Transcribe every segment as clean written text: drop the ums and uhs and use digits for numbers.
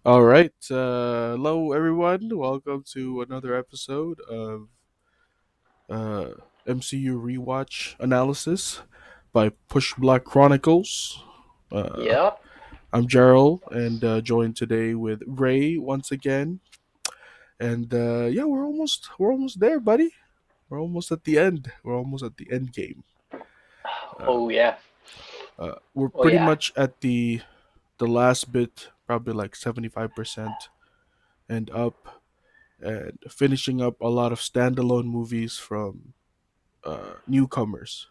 All right. Hello, everyone. Welcome to another episode of uh, MCU Rewatch Analysis by Push Black Chronicles. Uh, Yep. I'm Gerald, and joined today with Ray once again. And yeah, we're almost there, buddy. We're almost at the end. We're almost at the end game. Oh Um, yeah. we're Oh pretty yeah. much at the last bit, probably like 75% and up and finishing up a lot of standalone movies from newcomers,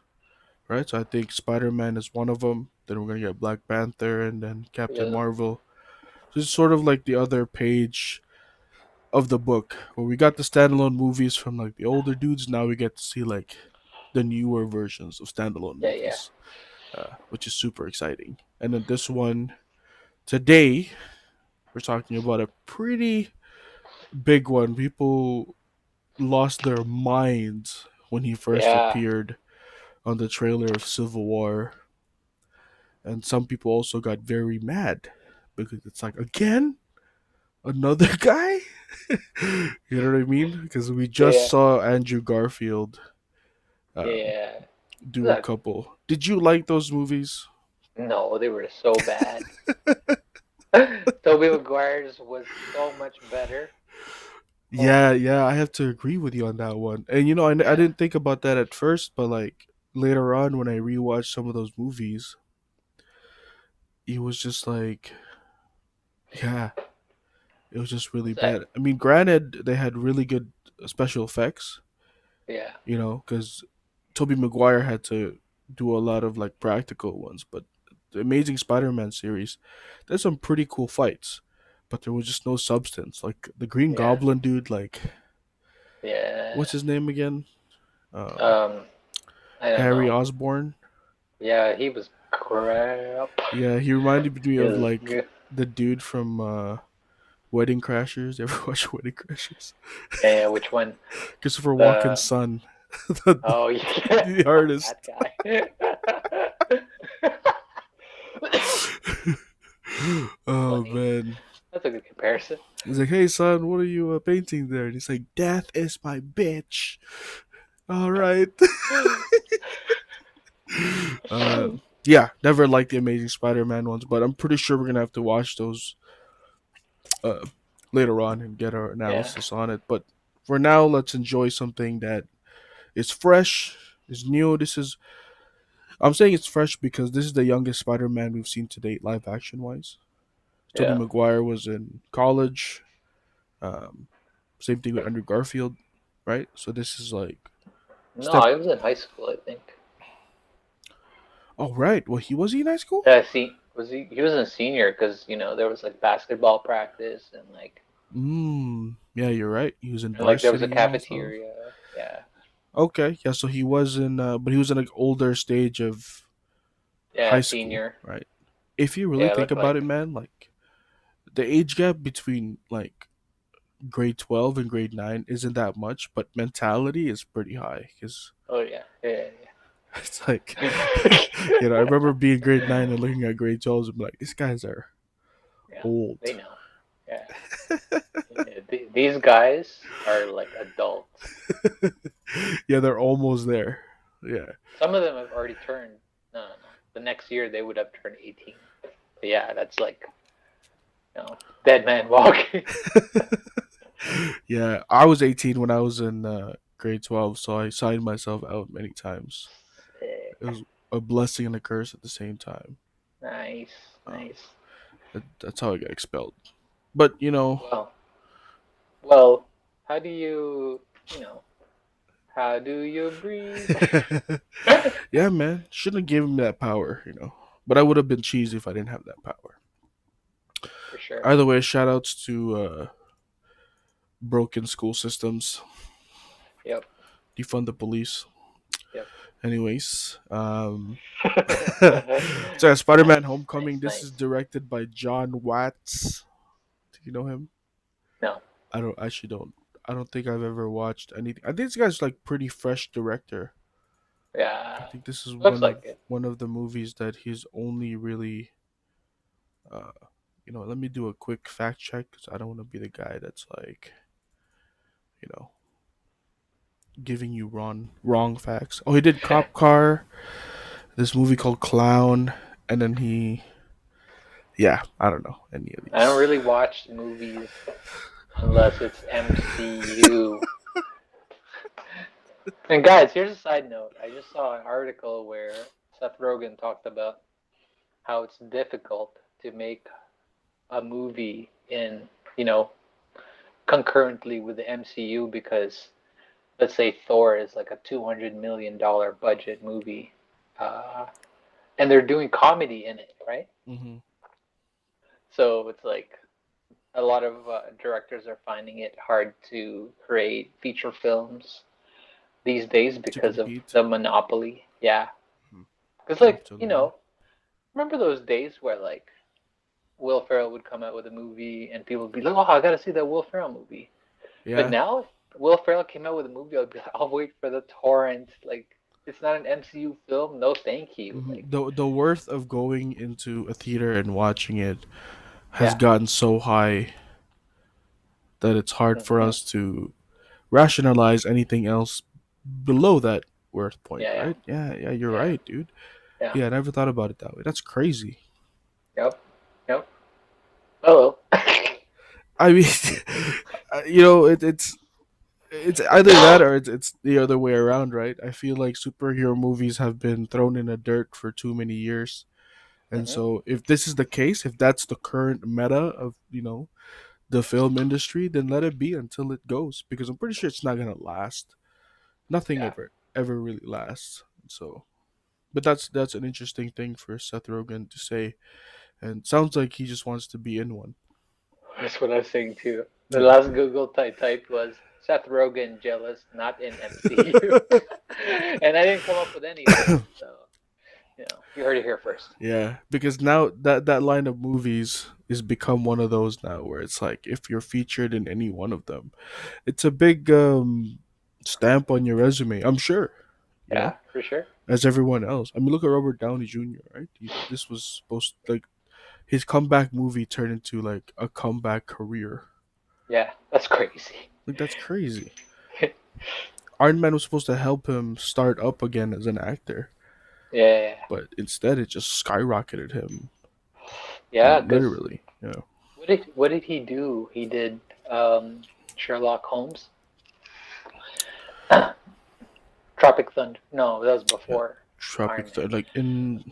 right? So I think Spider Man is one of them. Then we're gonna get Black Panther and then Captain Yeah. Marvel. So it's sort of like the other page of the book where we got the standalone movies from like the older dudes. Now we get to see like the newer versions of standalone Yeah. Yeah. movies, which is super exciting. And then this one today, we're talking about a pretty big one. People lost their minds when he first Yeah. appeared on the trailer of Civil War, and some people also got very mad because it's like again another guy. You know what I mean? Because we just Yeah. saw Andrew Garfield um, Yeah. do a Look, couple. Did you like those movies? no, they were so bad. Toby Maguire's was so much better. Oh Yeah, my yeah, I god. have to agree with you on that one. And you know, I Yeah. didn't think about that at first, but like later on when I rewatched some of those movies, it was just like, yeah, it was just really It's like, bad. I mean, granted, they had really good special effects, yeah. because Tobey Maguire had to do a lot of like practical ones, but the Amazing Spider-Man series, there's some pretty cool fights, but there was just no substance. Like the Green Yeah. Goblin dude, like Yeah. what's his name again? Um, Um, I don't Harry know. Osborn. Yeah, he was crap. Yeah, he reminded me He of was like the dude from Wedding Crashers. Ever watch Wedding Crashers? yeah, which one? Christopher Walken's The son, the, oh yeah, the artist. that guy. Oh Funny. man. That's a good comparison. He's like, "Hey son, what are you painting there?" And he's like, "Death is my bitch." All right. uh, yeah, never liked the Amazing Spider-Man ones, but I'm pretty sure we're gonna have to watch those uh, later on and get our Yeah. analysis on it. But for now, let's enjoy something that is fresh, is new. I'm saying it's fresh because this is the youngest Spider-Man we've seen to date, live action wise. Tobey Yeah. Maguire was in college. Um, Same thing with Andrew Garfield, right? So this is like No, step. I was in high school, I think. Oh right. Well, he was he in high school? See, was he? He was a senior because there was like basketball practice and Yeah, you're right. He was in like there was a varsity and all stuff. cafeteria. Yeah. Okay, yeah. So he was in, but he was in an older stage of Yeah, high school, senior. right? If you really Yeah, think looked about it, like. man, like the age gap between like grade 12 and grade 9 isn't that much, but mentality is pretty high because Oh yeah. Yeah. it's like, Yeah. I remember being grade 9 and looking at grade 12s and be like, these guys are Yeah. They old. know. Yeah. Yeah, these guys are like adults. Yeah, they're almost there. Yeah. Some of them have already turned. No, no, no. The next year they would have turned 18. But yeah, that's like dead man walking. Yeah, I was 18 when I was in grade 12, so I signed myself out many times. It Sick. was a blessing and a curse at the same time. Nice, Um, nice. that's how I got expelled. But, Well, well, how do how do you breathe? yeah, man, shouldn't have given him that power. But I would have been cheesy if I didn't have that power. For sure. Either way, shout outs to broken school systems, Yep, defund the police. yep. Anyways, so yeah, Spider-Man: Nice, Homecoming. nice, This is nice. directed by John Watts. Do you know him? No, I don't actually don't. I don't think I've ever watched anything. I think this guy's like pretty fresh director. I yeah, think this is looks one of like it. one of the movies that he's only really, uh, let me do a quick fact check because I don't want to be the guy that's like, you know, giving you wrong facts. Oh, he did Cop Car, this movie called Clown, and then yeah, I don't know any of I don't these. really watch movies unless it's MCU. And guys, here's a side note. I just saw an article where Seth Rogen talked about how it's difficult to make a movie in, you know, concurrently with the MCU because let's say Thor is like a $200 million budget movie, uh, and they're doing comedy in it, right? Mm-hmm. So it's like a lot of directors are finding it hard to create feature films these days To because of compete. the monopoly. Yeah, Mhm. because like Absolutely. remember those days where like Will Ferrell would come out with a movie and people would be like, "Oh, I gotta see that Will Ferrell movie." But Yeah. now, if Will Ferrell came out with a movie, I'd be like, "I'll wait for the torrent." Like, it's not an MCU film. No, thank you. Hmm. Like, The worth of going into a theater and watching it has yeah, gotten so high that it's hard for hmm us to rationalize anything else below that worth point, yeah, yeah, right? Yeah, yeah, you're yeah, right, dude. yeah. Yeah, I never thought about it that way. That's crazy. Yep, yep. Oh, well. I mean, it's either that or it's the other way around, right? I feel like superhero movies have been thrown in the dirt for too many years. And hmm so if this is the case, if that's the current meta of, the film industry, then let it be until it goes because I'm pretty sure it's not going to last. Nothing Yeah, ever really lasts. So, but that's an interesting thing for Seth Rogen to say and sounds like he just wants to be in one. that's what I was saying too. The Yeah. last Google I typed was Seth Rogen jealous, not in MCU, and I didn't come up with anything. So you heard it here first. Yeah, because now that line of movies is become one of those now where it's like if you're featured in any one of them, it's a big stamp on your resume. I'm sure, you know, Yeah, for sure. as everyone else. I mean, look at Robert Downey Jr. Right? This was supposed like his comeback movie turned into like a comeback career. Yeah, that's crazy. Like that's crazy. Iron Man was supposed to help him start up again as an actor, Yeah, but instead it just skyrocketed him yeah. Because literally. Yeah. what did he do? He did Sherlock Holmes, Tropic Thunder. No, that was Yeah. before Tropic Iron Man. like in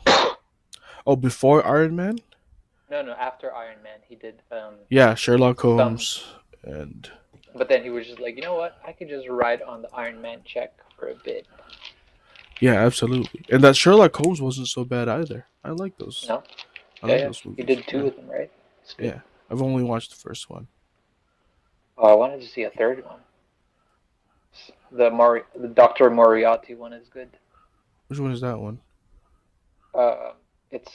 before Iron Man? No, no, after Iron Man, he did Yeah, Sherlock some. Holmes and But then he was just like, you know what? I could just ride on the Iron Man check for a bit. yeah, absolutely. And that Sherlock Holmes wasn't so bad either. I like those. No, I yeah, like yeah. those He movies. did two Yeah. of them, right? It's good. Yeah. I've only watched the first one. Oh, I wanted to see a third one. The Doctor Moriarty one is good. Which one is that one? Uh, it's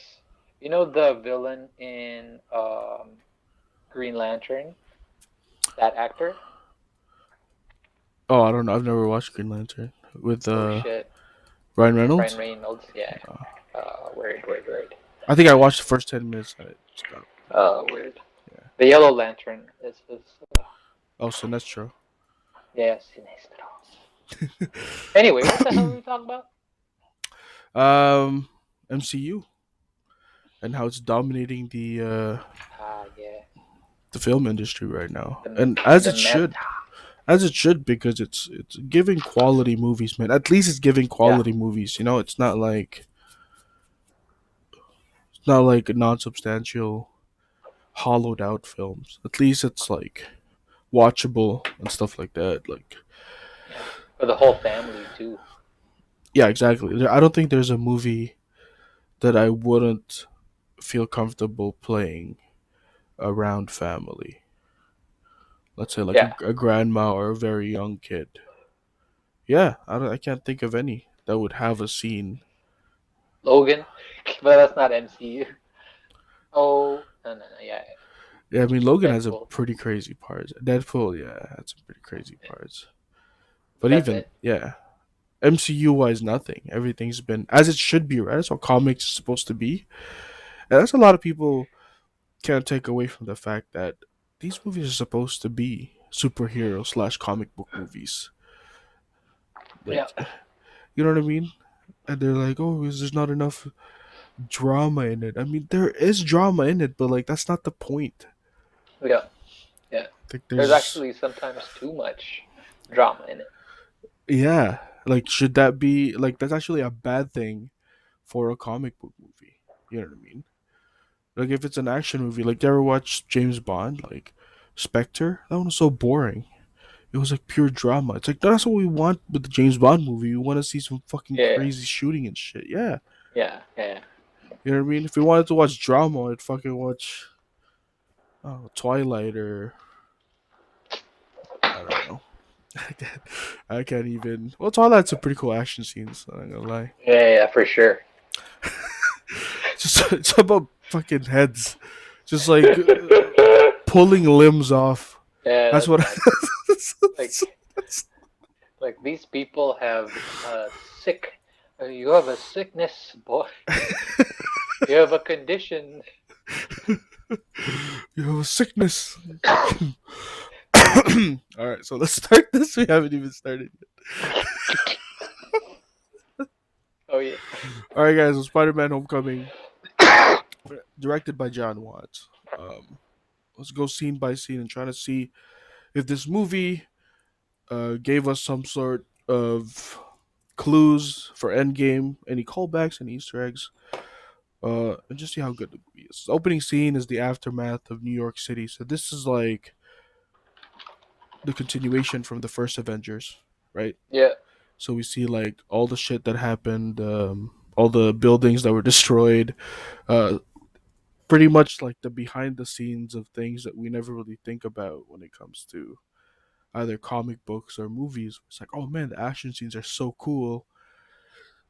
the villain in Green Lantern, that actor. Oh, I don't know. I've never watched Green Lantern with Oh shit, Ryan Ryan Reynolds. Reynolds. Yeah. Uh, Word. I think I watched the first 10 minutes and I stopped. Word. Yeah. The Yellow Lantern is Oh, Sinestro. yeah, Sinestro. Anyway, what the hell are we talking about? um, MCU and how it's dominating Ah, yeah, the film industry right now, the and as the it should, meta. because it's giving quality movies, man. At least it's giving Yeah, quality movies. It's not like non-substantial, hollowed out films. At least it's like watchable and stuff like that. Like, yeah, for the whole family too. yeah, exactly. I don't think there's a movie that I wouldn't feel comfortable playing around family. Let's say like Yeah, a grandma or a very young kid. Yeah, I can't think of any that would have a scene. Logan, but that's not MCU. Oh no, yeah, Yeah, I mean Logan has a Deadpool. pretty crazy parts. Deadpool, yeah, had some pretty crazy parts. But That's even it. yeah, MCU wise, nothing. Everything's been as it should be, right? That's what comics is supposed to be. And that's a lot of people. can't take away from the fact that these movies are supposed to be superhero slash comic book movies. Yeah, Like, you know what I mean? And they're like, oh, there's not enough drama in it. I mean, there is drama in it, but like that's not the point. yeah, yeah. Like, There's there's actually sometimes too much drama in it. yeah, like should that be like that's actually a bad thing for a comic book movie? You know what I mean? Like if it's an action movie, like you ever watch James Bond, like Spectre? That one was so boring. It was like pure drama. It's like that's what we want with the James Bond movie. We want to see some fucking Yeah, crazy shooting and shit. Yeah, yeah, yeah, you know what I mean. If we wanted to watch drama, I'd fucking watch Twilight or I don't know. I can't even. Well, Twilight's a pretty cool action scenes. I'm not gonna lie. yeah, yeah, for sure. Just it's about fucking heads, just like pulling limbs off. Yeah, That's that's what. nuts. Like, like these people have sick. You have a sickness, boy. You have a condition. You have a sickness. All right, so let's start this. We haven't even started yet. Oh yeah. All right, guys. So Spider-Man: Homecoming, directed by John Watts. Um, let's go scene by scene and try to see if this movie gave us some sort of clues for Endgame, any callbacks, any Easter eggs, and just see how good the movie is. The opening scene is the aftermath of New York City, so this is like the continuation from the first Avengers, right? Yeah. So we see like all the shit that happened, all the buildings that were destroyed, uh, pretty much like the behind the scenes of things that we never really think about when it comes to either comic books or movies. It's like, oh man, the action scenes are so cool.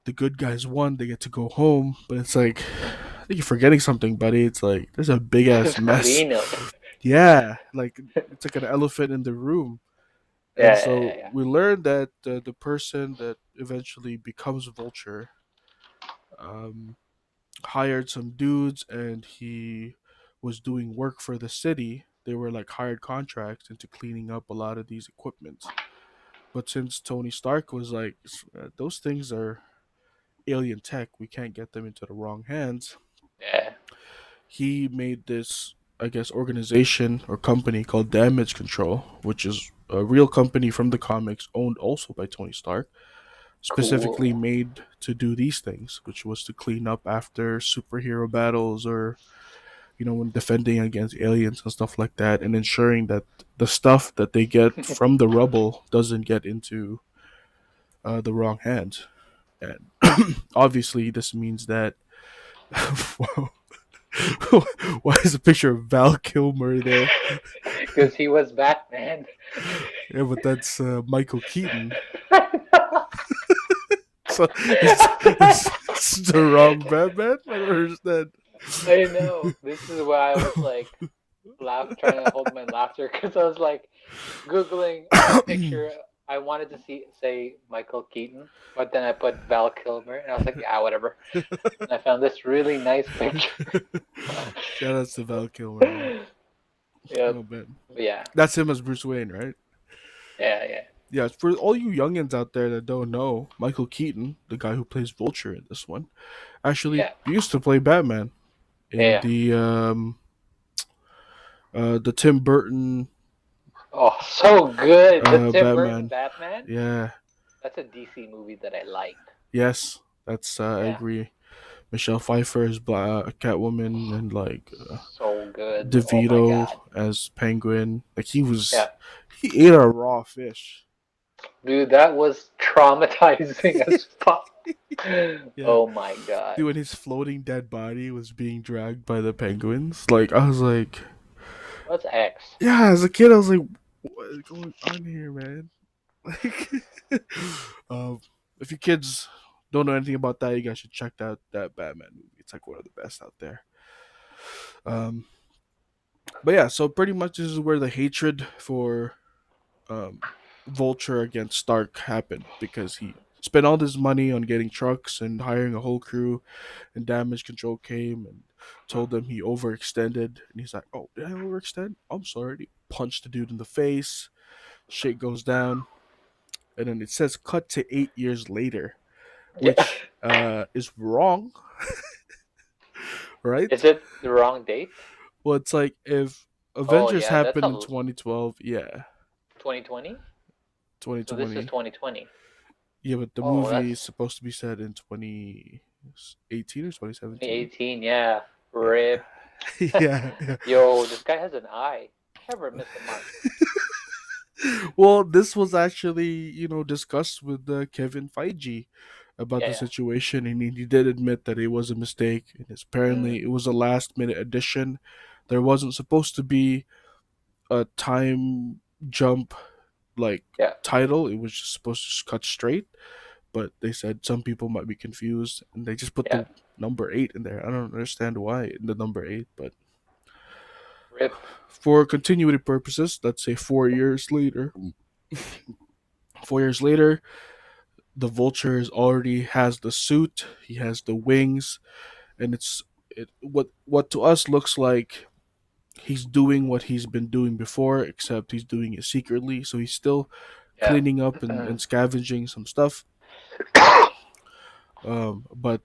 The good guys won, they get to go home, but it's like, I think you're forgetting something, buddy. It's like there's a big ass mess. Clean up. Yeah, like it's like an elephant in the room. And Yeah, yeah, so yeah, we learned that the person that eventually becomes Vulture um, hired some dudes, and he was doing work for the city. They were like hired contracts into cleaning up a lot of these equipments. But since Tony Stark was like, those things are alien tech, we can't get them into the wrong hands, yeah. he made this, I guess, organization or company called Damage Control, which is a real company from the comics owned also by Tony Stark, specifically Cool. made to do these things, which was to clean up after superhero battles or, you know, when defending against aliens and stuff like that, and ensuring that the stuff that they get from the rubble doesn't get into the wrong hands. And obviously, this means that. Whoa. Why is a picture of Val Kilmer there? Because he was Batman. Yeah, but that's Michael Keaton. So it's the wrong Batman. I don't understand. I know. This is why I was like trying to hold my laughter because I was like googling a picture. I wanted to say Michael Keaton, but then I put Val Kilmer, and I was like, yeah, whatever. And I found this really nice picture. Shout out to Val Kilmer, man. Yep. Oh man, But yeah. that's him as Bruce Wayne, right? Yeah. Yeah. Yeah, for all you youngins out there that don't know, Michael Keaton, the guy who plays Vulture in this one, actually Yeah. used to play Batman in Yeah. the Tim Burton Oh, so good. The Tim Burton Batman. Batman. Yeah, That's a DC movie that I liked. yes, that's I Yeah. agree. Michelle Pfeiffer as Catwoman and like So good. Oh my DeVito god. as Penguin. Like Yeah. he ate a raw fish. Dude, that was traumatizing as fuck. Yeah, Oh my god. dude, when his floating dead body was being dragged by the penguins, like I was like, What's X? yeah, as a kid, I was like, what is going on here, man? Like, um, if you kids don't know anything about that, you guys should check out that Batman movie. It's like one of the best out there. Um, but yeah, so pretty much this is where the hatred for um, Vulture against Stark happened because he spent all this money on getting trucks and hiring a whole crew, and damage control came and told them he overextended. And he's like, "Oh, did I overextend? I'm sorry." And he punched the dude in the face. Shit goes down, and then it says cut to 8 years later, Yeah. which is wrong, right? Is it the wrong date? Well, it's like if Oh Avengers yeah, that's happened in a 2012, yeah, 2020. So this is 2020, 2020. yeah, but the Oh, movie that's is supposed to be set in 2018 or 2017. 2018. Yeah. Yeah, Rip. yeah, yeah. Yo, this guy has an eye. Never miss a mark. Well, this was actually, discussed with Kevin Feige about Yeah, the yeah. situation, and he did admit that it was a mistake. And apparently, Mm, it was a last minute addition. There wasn't supposed to be a time jump like yeah, title. It was just supposed to just cut straight. But they said some people might be confused, and they just put yeah. the number 8 in there. I don't understand why the number 8, but Rip. for continuity purposes, let's say 4 years later. 4 years later, the vulture already has the suit, he has the wings, and what to us looks like he's doing what he's been doing before, except he's doing it secretly. So he's still Yeah. cleaning up and scavenging some stuff, but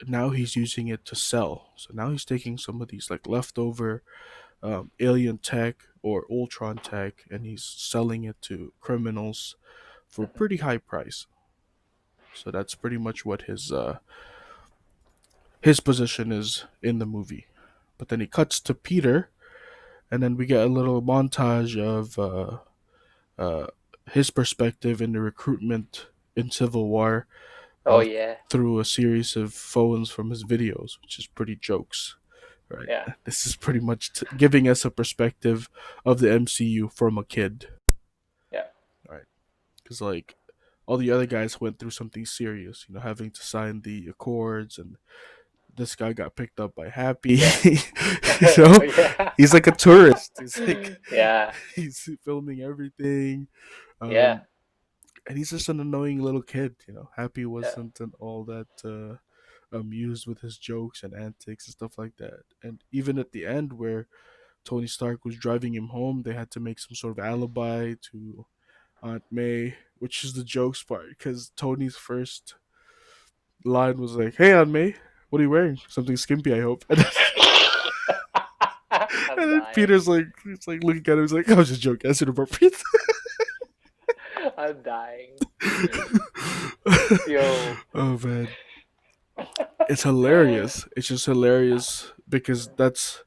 now he's using it to sell. So now he's taking some of these like leftover alien tech or Ultron tech, and he's selling it to criminals for a pretty high price. So that's pretty much what his position is in the movie. But then he cuts to Peter, and then we get a little montage of uh, his perspective in the recruitment in Civil War Oh uh, yeah. through a series of phones from his videos, which is pretty jokes. Right. Yeah. This is pretty much giving us a perspective of the MCU from a kid. Yeah. Right. Because, like, all the other guys went through something serious, having to sign the accords, and this guy got picked up by Happy. Yeah. you know, Yeah. he's like a tourist. He's like Yeah. he's filming everything, Yeah. um, and he's just an annoying little kid. Happy Yeah. wasn't and all that amused with his jokes and antics and stuff like that. And even at the end, where Tony Stark was driving him home, they had to make some sort of alibi to Aunt May, which is the jokes part because Tony's first line was like, "Hey, Aunt May, what are you wearing? Something skimpy, I hope." I'm And then dying. Peter's like, he's like looking at him. He's like, "I was just joking. That's inappropriate." I'm dying. Yo. Oh man, it's hilarious. It's just hilarious because that's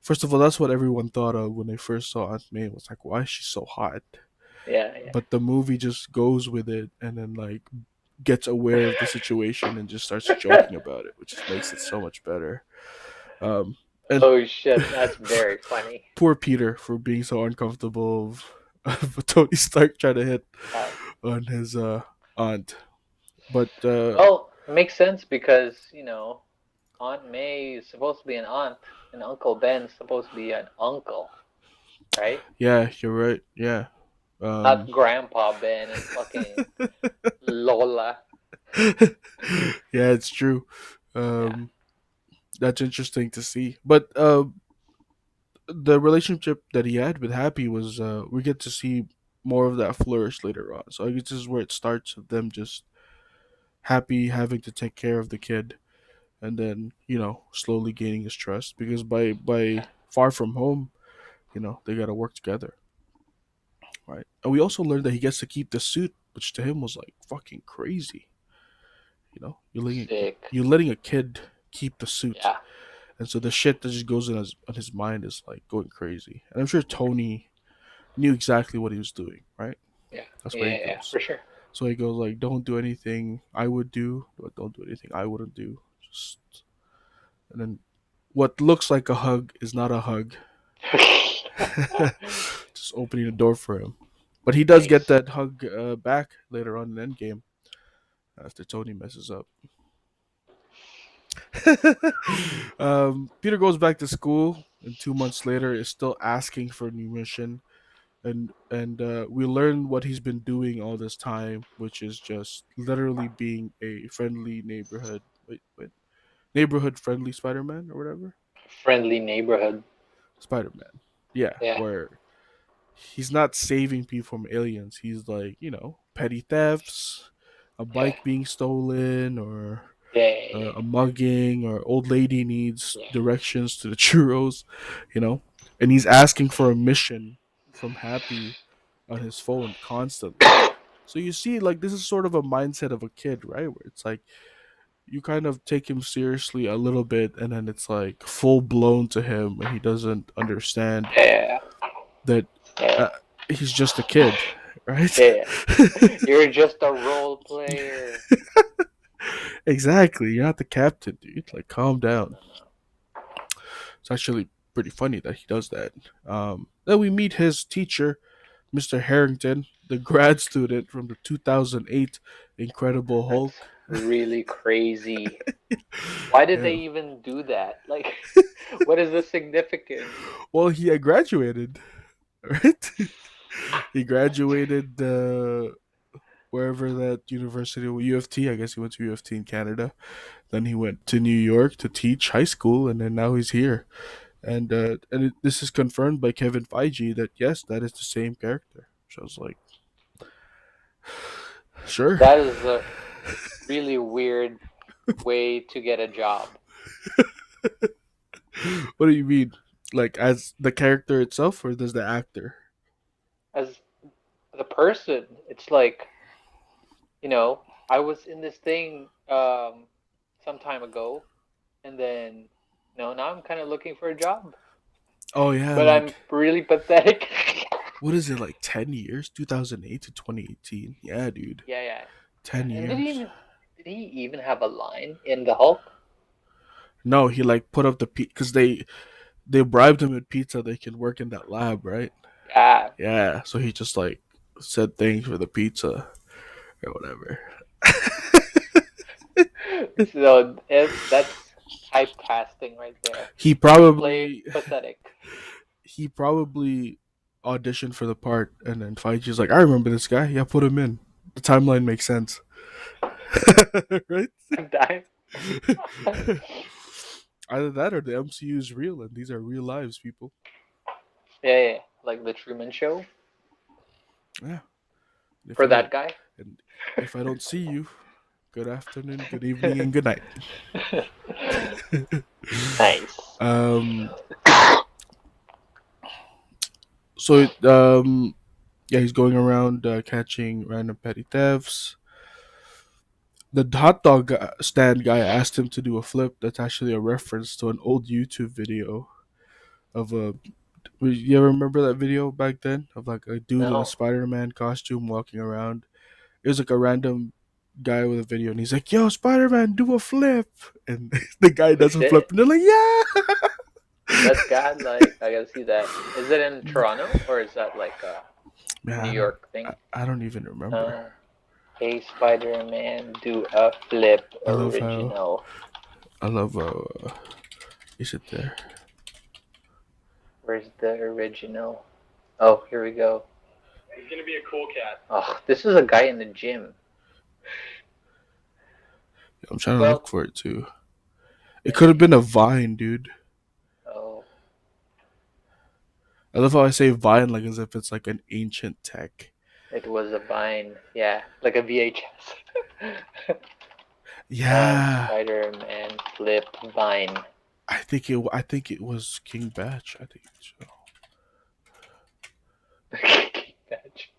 first of all, that's what everyone thought of when they first saw Aunt May. It was like, why is she so hot? Yeah, yeah. But the movie just goes with it and then like gets aware of the situation and just starts joking about it, which just makes it so much better. Um, and Oh shit, that's very funny. poor Peter for being so uncomfortable of Tony Stark trying to hit Uh, on his aunt. But well, it makes sense because, Aunt May is supposed to be an aunt and Uncle Ben's supposed to be an uncle, right? yeah, you're right. Yeah. Not Um, Grandpa Ben and fucking Lola. yeah, it's true. Yeah, Um, that's interesting to see. But the relationship that he had with Happy was we get to see more of that flourish later on. So I guess this is where it starts of them just Happy having to take care of the kid, and then slowly gaining his trust because by yeah, Far From Home, they got to work together, right? And we also learned that he gets to keep the suit, which to him was like fucking crazy. sick. you're letting a kid keep the suit, Yeah, and so the shit that just goes on his mind is like going crazy. And I'm sure Tony knew exactly what he was doing, right? yeah, That's where he yeah, yeah, goes. for sure. So he goes like, "Don't do anything I would do, but don't do anything I wouldn't do." Just and then what looks like a hug is not a hug. Just opening the door for him. But he does get Nice. that hug back later on in Endgame after Tony messes up. Peter goes back to school, and 2 months later is still asking for a new mission. and we learn what he's been doing all this time, which is just literally being a friendly neighborhood, wait, neighborhood friendly Spider-Man or whatever. Friendly neighborhood. Spider-Man, yeah, Yeah, where he's not saving people from aliens. He's like, petty thefts, a yeah, bike being stolen, or yeah, a mugging, or old lady needs yeah. directions to the churros, you know, and he's asking for a mission from Happy on his phone constantly. So you see, like, this is sort of a mindset of a kid, right? Where it's like you kind of take him seriously a little bit, and then it's like full blown to him, and he doesn't understand Yeah, that yeah, uh, he's just a kid, right? yeah. You're just a role player. Exactly. You're not the captain, dude. Like, calm down. It's actually pretty funny that he does that. Then we meet his teacher, Mr. Harrington, the grad student from the 2008 Incredible That's Hulk. really crazy. Why did they Yeah. even do that? Like, what is the significance? Well, he graduated, right? He graduated wherever that university, U of T. I guess he went to U of T in Canada. Then he went to New York to teach high school, and then now he's here. This is confirmed by Kevin Feige that yes, that is the same character. So I was like, sure. That is a really weird way to get a job. What do you mean? Like as the character itself, or does the actor? As the person, it's like, I was in this thing some time ago, and then, now I'm kind of looking for a job, Oh yeah, but like I'm really pathetic. what is it, like 10 years? 2008 to 2018. Yeah, dude, Yeah, yeah, yeah. 10 And years. did he even have a line in the Hulk? No, he like put up the because they bribed him with pizza. They can work in that lab, right? Yeah. Yeah, so he just like said thanks for the pizza or whatever. So that's typecasting right there. he To play probably pathetic. he probably auditioned for the part, and then Feige's like, I remember this guy. Yeah, put him in. The timeline makes sense, right? I'm dying. Either that or the MCU is real, and these are real lives, people. Yeah, yeah, like the Truman Show Yeah. If for I don't, that guy. and if I don't see you, good afternoon, good evening, and good night. Nice. um. So yeah, he's going around catching random petty thefts. The hot dog stand guy asked him to do a flip. That's actually a reference to an old YouTube video of a. You ever remember that video back then of like a dude in a No, Spider-Man costume walking around? It was like a random guy with a video, and he's like, "Yo, Spider-Man, do a flip!" And the guy oh does a flip, shit. and they're like, "Yeah!" That's godlike. I gotta see that. Is it in Toronto or is that like a Man, New York thing? I don't even remember. Uh, hey Spider Man, do a flip I love how original. I love how is it there? Where's the original? Oh, here we go. He's gonna be a cool cat. Oh, this is a guy in the gym. I'm trying to Well, look for it too. It yeah. could have been a Vine, dude. Oh, I love how I say Vine like as if it's like an ancient tech. it was a Vine. Yeah, like a VHS. Yeah, Spider Man flip Vine. I think it was King Batch. I think so. Badge.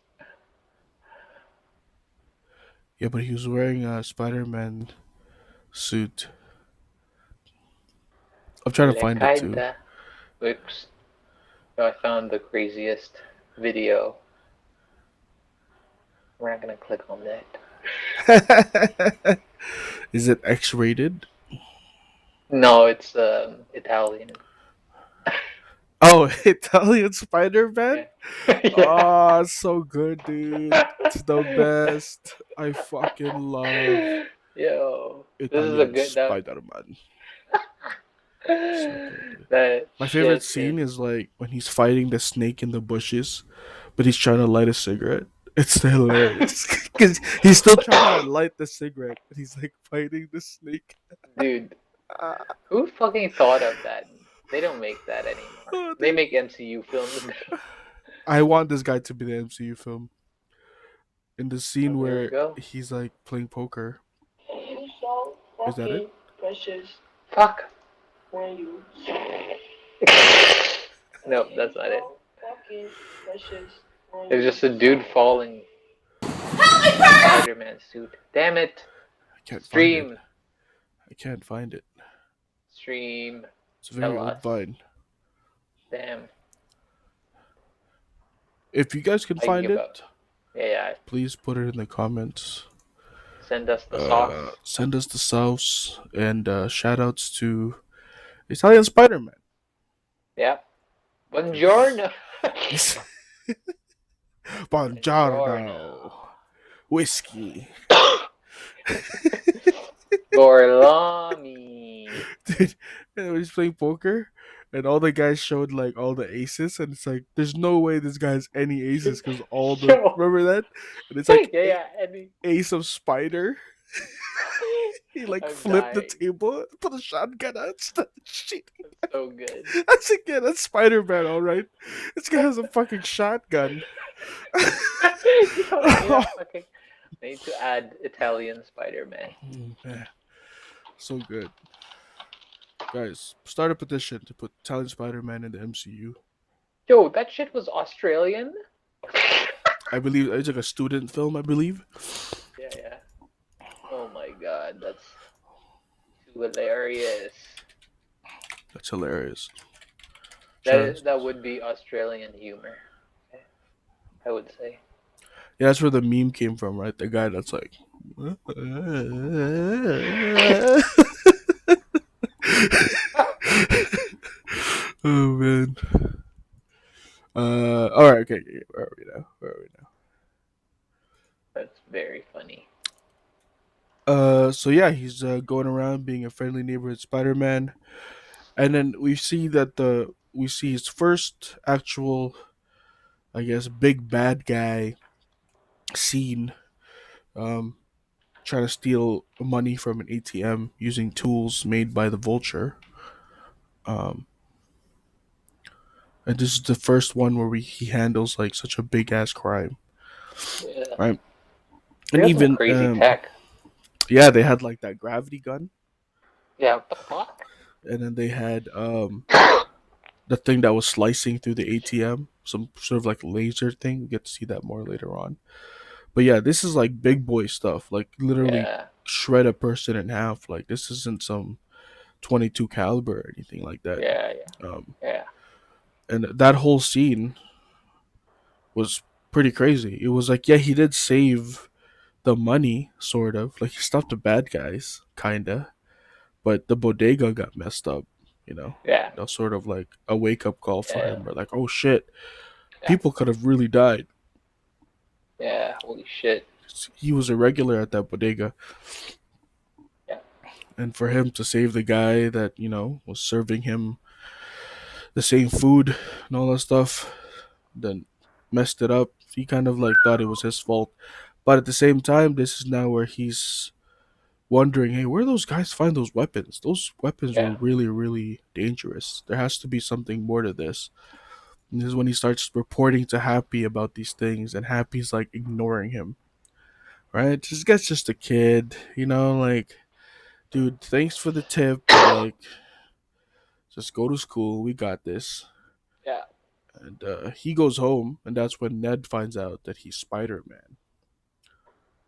Yeah, but he was wearing a Spider-Man suit. I'm trying to find it too. Lekaida. Oops. So I found the craziest video. We're not gonna click on that. Is it X-rated? No, it's Italian. Oh, Italian Spider-Man. Yeah. Yeah. Oh, it's so good, dude. It's the best. I fucking love Yo, this is a Italian good. No, Spider-Man. So good, dude. That My favorite shit scene is, is like when he's fighting the snake in the bushes, but he's trying to light a cigarette. It's hilarious because he's still trying to light the cigarette, but he's like fighting the snake. dude. Ah, Who fucking thought of that? They don't make that anymore. oh, They dude. make MCU films now. I want this guy to be the MCU film. In the Oh, scene here we where go. he's like playing poker. You so Is that it? fucking precious Fuck. when you Nope, that's not it. so fucking precious when It's you just a dude falling in a Spider-Man suit. Damn it. I can't find it. Stream. I can't find it. Stream. It's a very Tell old us. vine. Damn. If you guys can I find give up. it, Yeah, yeah. please put it in the comments. Send us the sauce. Send us the sauce and shout outs to Italian Spider Man. Yep. Buongiorno. Buongiorno. Buongiorno. Whiskey. Gorlami. Dude, and he's playing poker, and all the guys showed like all the aces, and it's like, there's no way this guy has any aces because all the. Yo. Remember that? And it's Yeah, like yeah. And ace of spider. He like I'm flipped the dying. table, put a shotgun out, started shooting. So good. That's again, that's Spider Man, all right. This guy has a fucking shotgun. Yo, I need a fucking. I need to add Italian Spider-Man. Yeah, so good, guys. Start a petition to put Italian Spider Man in the MCU. Yo, that shit was Australian. I believe it's like a student film. I believe. Yeah, yeah. Oh my god, that's too hilarious. That's hilarious. Charles. That would be Australian humor. I would say. Yeah, that's where the meme came from, right? The guy that's like. Oh man. All right. Okay. Where are we now? Where are we now? That's very funny. So yeah, he's going around being a friendly neighborhood Spider-Man, and then we see his first actual, I guess, big bad guy scene, um, trying to steal money from an ATM using tools made by the Vulture. Um, and this is the first one where he handles like such a big ass crime, Yeah. right? They And got some even crazy tech. yeah, they had like that gravity gun, Yeah, what the fuck? and then they had the thing that was slicing through the ATM, some sort of like laser thing. We get to see that more later on. But yeah, this is like big boy stuff, like literally Yeah, shred a person in half. Like this isn't some 22 caliber or anything like that. yeah, Um, yeah, and that whole scene was pretty crazy. It was like, yeah, he did save the money, sort of. Like he stopped the bad guys, kinda. But the bodega got messed up. You know, yeah, that was sort of like a wake up call for yeah, him. We're like, oh shit, yeah, people could have really died. yeah. Holy shit. He was a regular at that bodega, Yeah, and for him to save the guy that was serving him the same food and all that stuff, then messed it up. He kind of like thought it was his fault, but at the same time, this is now where he's wondering, hey, where do those guys find those weapons? Those weapons were yeah, really, really dangerous. There has to be something more to this. And this is when he starts reporting to Happy about these things, and Happy's like ignoring him. Right? This guy's just a kid, like, dude, thanks for the tip, but like, just go to school. We got this. yeah. And he goes home, and that's when Ned finds out that he's Spider Man,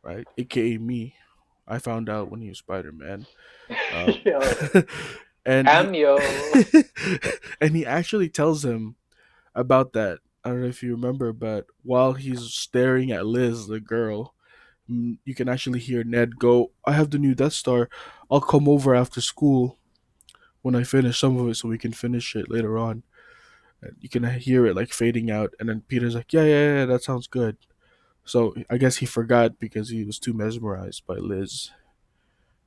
right? AKA me. I found out when he was Spider Man. Um, Yo, and he cameo. and he actually tells him about that. I don't know if you remember, but while he's staring at Liz, the girl, you can actually hear Ned go, "I have the new Death Star. I'll come over after school when I finish some of it, so we can finish it later on." And you can hear it like fading out, and then Peter's like, "Yeah, yeah, yeah, that sounds good." So I guess he forgot because he was too mesmerized by Liz,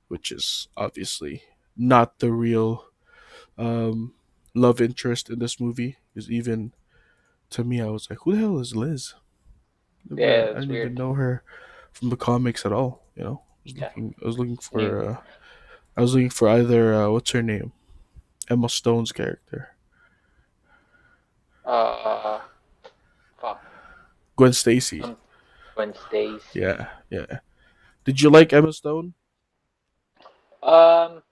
which is obviously not the real um, love interest in this movie. Is even to me, I was like, who the hell is Liz? Yeah, I it's didn't even weird. know her from the comics at all. Yeah. I was looking New. for, I was looking for either what's her name, Emma Stone's character, Uh, fuck. Gwen Stacy. Some Gwen Stacy. Yeah, yeah. Did you like Emma Stone? Um,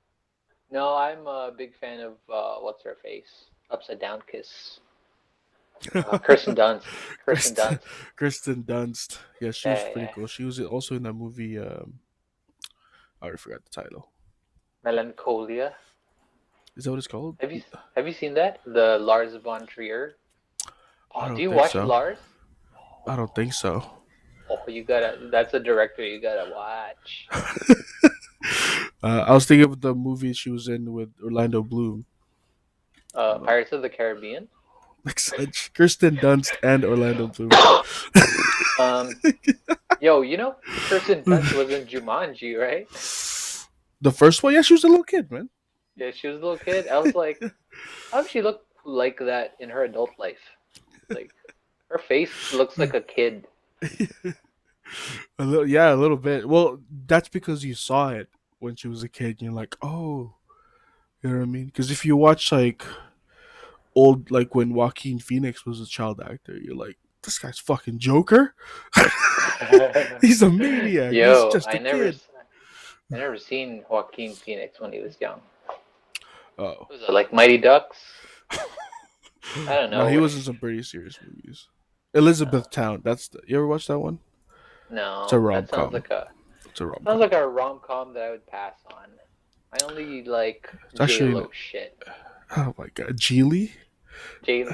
no, I'm a big fan of what's her face? Upside Down Kiss. Kirsten Dunst. Kirsten Kristen Dunst. Kristen Dunst. Yeah, she was Yeah, pretty yeah. cool. She was also in that movie. I already forgot the title. Melancholia. Is that what it's called? Have you have you seen that? The Lars von Trier. I Oh, do don't you think watch so. Lars? I don't think so. Oh, you gotta. That's a director you gotta watch. I was thinking of the movie she was in with Orlando Bloom. Pirates of the Caribbean. Like such. Kristen Dunst and Orlando Bloom. Um, yo, you know Kirsten Dunst was in Jumanji, right? The first one, yeah, she was a little kid, man. Yeah, she was a little kid. I was like, how does she look like that in her adult life? Like, her face looks like a kid. A little, yeah, a little bit. Well, that's because you saw it when she was a kid. And you're like, oh, you know what I mean? Because if you watch like old, like when Joaquin Phoenix was a child actor, you're like, this guy's fucking Joker. He's a maniac. He's Yo, just a kid. I never seen Joaquin Phoenix when he was young. Oh, Was it like Mighty Ducks? I don't no, know. he was in some pretty serious movies. Elizabeth Town. You ever watch that one? It's a No, rom that com. It's a rom sounds com. like a rom com that I would pass on. I only like It's J actually, Lo shit. oh my god, Geely. J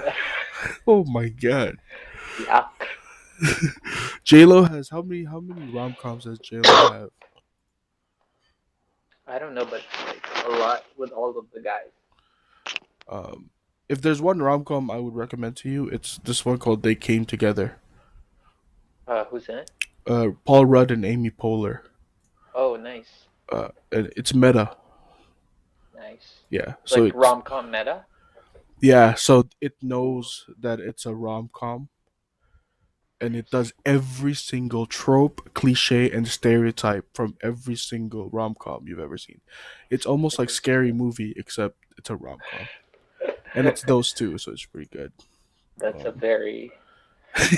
Oh my god. Yuck. J Lo has how many rom coms does J Lo have? I don't know, but like a lot with all of the guys. Um, if there's one rom com I would recommend to you, it's this one called They Came Together. Who's in it? Paul Rudd and Amy Poehler. Oh, nice, And it's meta. nice. Yeah. So Like it's rom com meta. yeah. So it knows that it's a rom com, and it Nice. does every single trope, cliche, and stereotype from every single rom com you've ever seen. It's almost like Scary Movie, except it's a rom com, and it's those two, so it's pretty good. That's a Um, very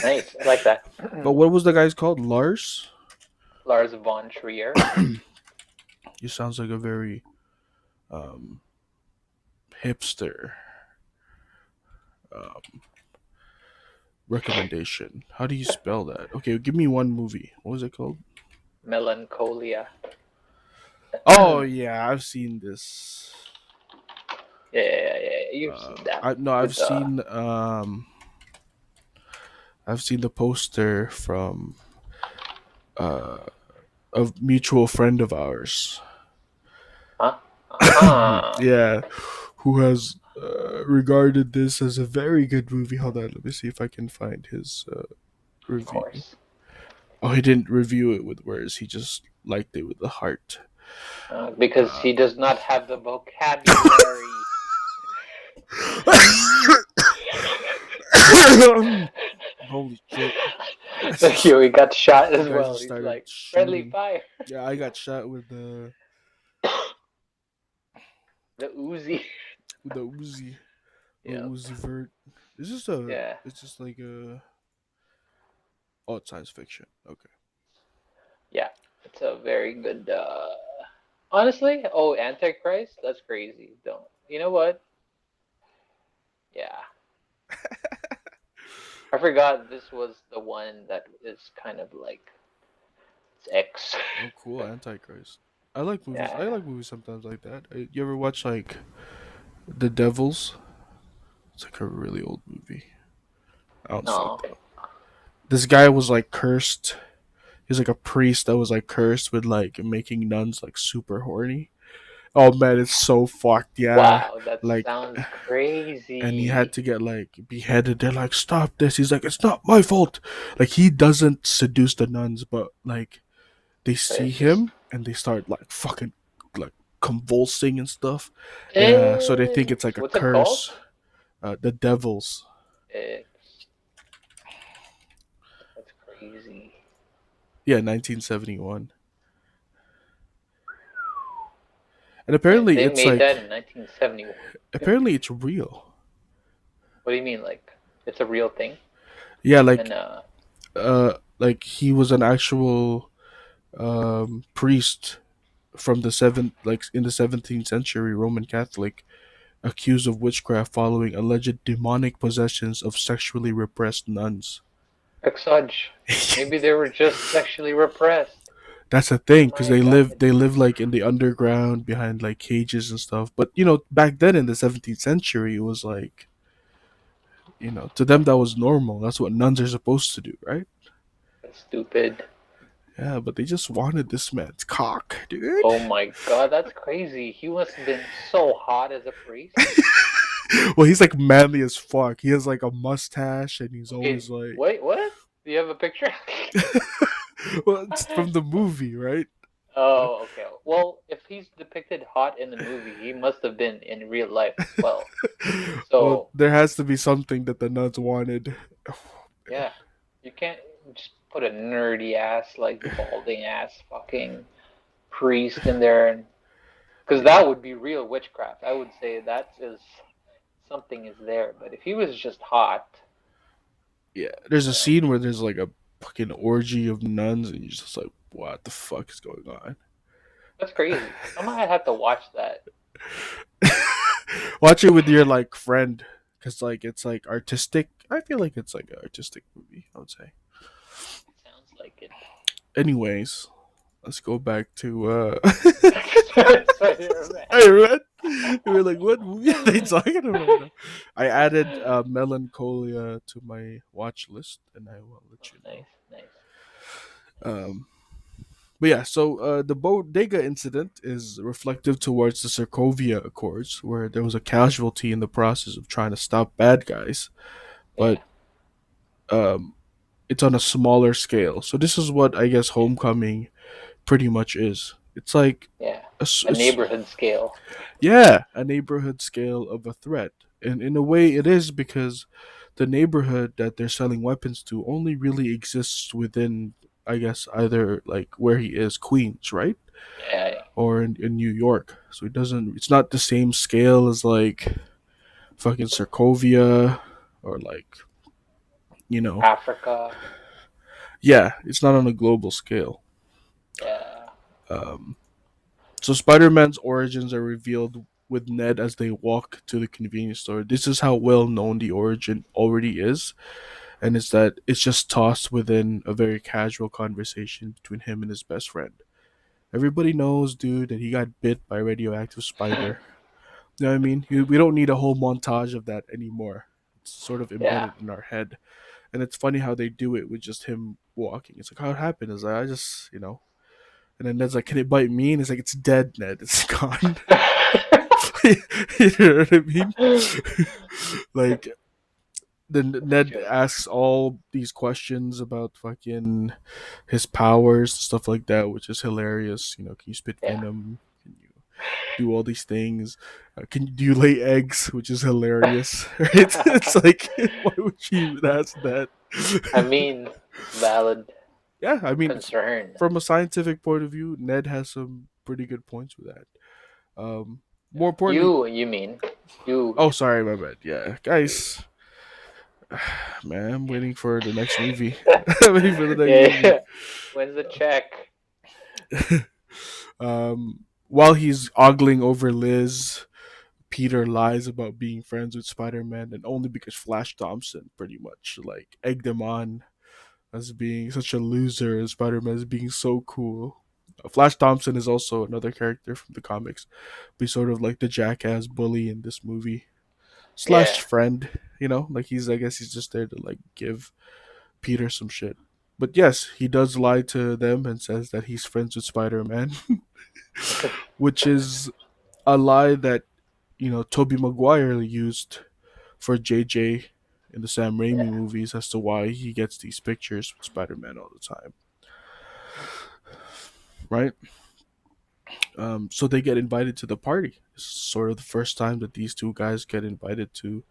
nice. I like that. but what was the guy's called? Lars. Lars von Trier. He sounds like a very um, hipster um, recommendation. How do you spell that? Okay, give me one movie. What was it called? Melancholia. Oh yeah, I've seen this. Yeah. You've seen that I no, with I've seen the poster from uh, a mutual friend of ours. huh? Uh-huh. Yeah, who has regarded this as a very good movie. Hold on, let me see if I can find his Of review. course. Oh, he didn't review it with words. He just liked it with the heart. Because Uh, he does not have the vocabulary. Holy shit! Yo, he got shot as You guys well. just He's started like, friendly shooting. fire. Yeah, I got shot with the The Uzi. Uzi, the Yeah. Uzi Vert. Is this a? Yeah. It's just like a. Oh, it's science fiction. Okay. Yeah. It's a very good honestly, oh Antichrist? That's crazy. Don't you know what? Yeah. I forgot this was the one that is kind of like it's X. Oh, cool. Antichrist. I like movies. I Yeah. like movies sometimes like that. You ever watch like The Devils? It's like a really old movie. That one's No. fucked up. This guy was like cursed. He's like a priest that was like cursed with like making nuns like super horny. Oh man, it's so fucked. Yeah, Wow, that like, sounds and he had crazy. to get like beheaded. They're like, stop this. He's like, it's not my fault. Like he doesn't seduce the nuns, but like they But see it's just him and they start like fucking like convulsing and stuff. Yeah, so they think Eh, it's like a what's it called? curse. The devils. It's that's crazy. Yeah, 1971. And And apparently they it's made that like in 1971. apparently it's real. What do you mean, like it's a real thing? Yeah, And like he was an actual priest from the seventh, like in the 17th century, Roman Catholic, accused of witchcraft following alleged demonic possessions of sexually repressed nuns. Exage. Maybe they were just sexually repressed. That's a Oh thing because my god. they live like in the underground behind like cages and stuff. But you know, back then in the 17th century, it was like, you know, to them that was normal. That's what nuns are supposed to do, right? That's stupid. Yeah, but they just wanted this man's cock, dude. Oh my god, that's crazy. He must have been so hot as a priest. Well, he's like manly as fuck. He has like a mustache, and he's Okay, always like, wait, what? Do you have a picture? well, it's from the movie, right? Oh, okay. Well, if he's depicted hot in the movie, he must have been in real life as well. Well, So, there has to be something that the nuns wanted. yeah, you can't just put a nerdy ass, like balding ass fucking priest in there, and because Yeah, that would be real witchcraft. I would say that is something is there. But if he was just hot, yeah. There's a you know, scene where there's like a fucking orgy of nuns, and you're just like, what the fuck is going on? that's crazy. I might have to watch that. Watch it with your like friend, cause like it's like artistic. I feel like it's like an artistic movie. I would say. Sounds like it. Anyways, let's go back to Spider-Man. I read. We were like, what movie are they talking about now? I added Melancholia to my watch list, and I will let Oh, you nice, know. nice. Um, but yeah, so the Bodega incident is reflective towards the Sokovia Accords, where there was a casualty in the process of trying to stop bad guys, Yeah, but um, it's on a smaller scale. So this is what I guess yeah, Homecoming pretty much is. It's like yeah. A it's neighborhood scale. yeah, a neighborhood scale of a threat. And in a way, it is because the neighborhood that they're selling weapons to only really exists within, I guess, either like where he is, Queens, right? Yeah, Or in New York. So it doesn't, it's not the same scale as like fucking Sokovia or like, you know, Africa. yeah, it's not on a global scale. Yeah, Um, So Spider Man's origins are revealed with Ned as they walk to the convenience store. This is how well known the origin already is, and it's that it's just tossed within a very casual conversation between him and his best friend. Everybody knows, dude, that he got bit by a radioactive spider. You know what I mean? We don't need a whole montage of that anymore. It's sort of yeah. embedded in our head. And it's funny how they do it with just him walking. It's like, how it happened? Is like, I just, you know. And then Ned's like, can it bite me? And he's like, it's dead, Ned. It's gone. You know what I mean? Like then That's Ned good. asks all these questions about fucking his powers, stuff like that, which is hilarious. You know, can you spit Yeah. venom? Can you do all these things? Can you do you lay eggs? Which is hilarious, right? It's like why would you even ask that? I mean, valid Yeah, I mean, concern. from a scientific point of view, Ned has some pretty good points with that. Um, more importantly, You mean you? oh, sorry, my bad. Yeah, guys, man, I'm waiting for the next movie. I'm waiting for the next movie. Yeah. When's the check? While he's ogling over Liz, Peter lies about being friends with Spider-Man, and only because Flash Thompson pretty much like egged him on as being such a loser, and Spider-Man as being so cool. Flash Thompson is also another character from the comics, be sort of like the jackass bully in this movie Yeah. slash friend. You know, like he's I guess he's just there to like give Peter some shit. But yes, he does lie to them and says that he's friends with Spider Man, which is a lie that, you know, Tobey Maguire used for JJ in the Sam Raimi Yeah. movies as to why he gets these pictures with Spider Man all the time. Right? So they get invited to the party. It's sort of the first time that these two guys get invited to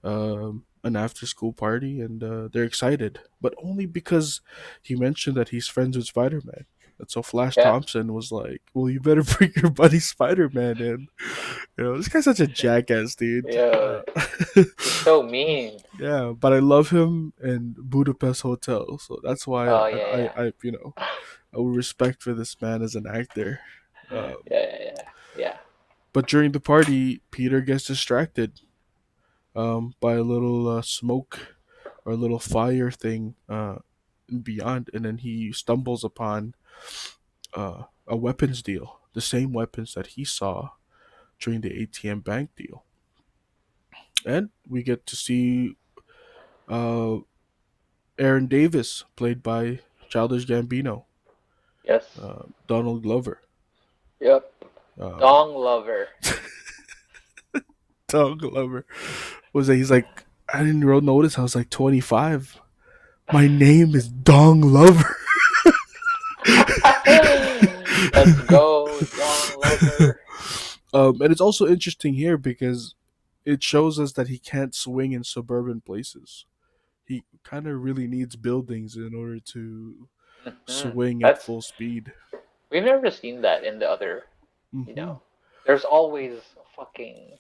an after school party, and they're excited, but only because he mentioned that he's friends with Spider Man. And so Flash Yeah. Thompson was like, "Well, you better bring your buddy Spider Man in." This guy's such a jackass, dude. Yeah. He's so mean. Yeah, but I love him in Budapest Hotel, so that's why Oh yeah, I would respect for this man as an actor. yeah. Um, Yeah. but during the party, Peter gets distracted by a little smoke or a little fire thing beyond, and then he stumbles upon a weapons deal, the same weapons that he saw during the ATM bank deal, and we get to see uh, Aaron Davis, played by Childish Gambino, Yes. Donald Glover. Yep. Um, Dong lover. Donald Glover was he's like, I didn't really notice I was like 25. My name is Dong Lover. Let's go, Dong lover. And it's also interesting here because it shows us that he can't swing in suburban places. He kind of really needs buildings in order to swing at That's full speed. we've never seen that in the other. You Hmm. know, there's always fucking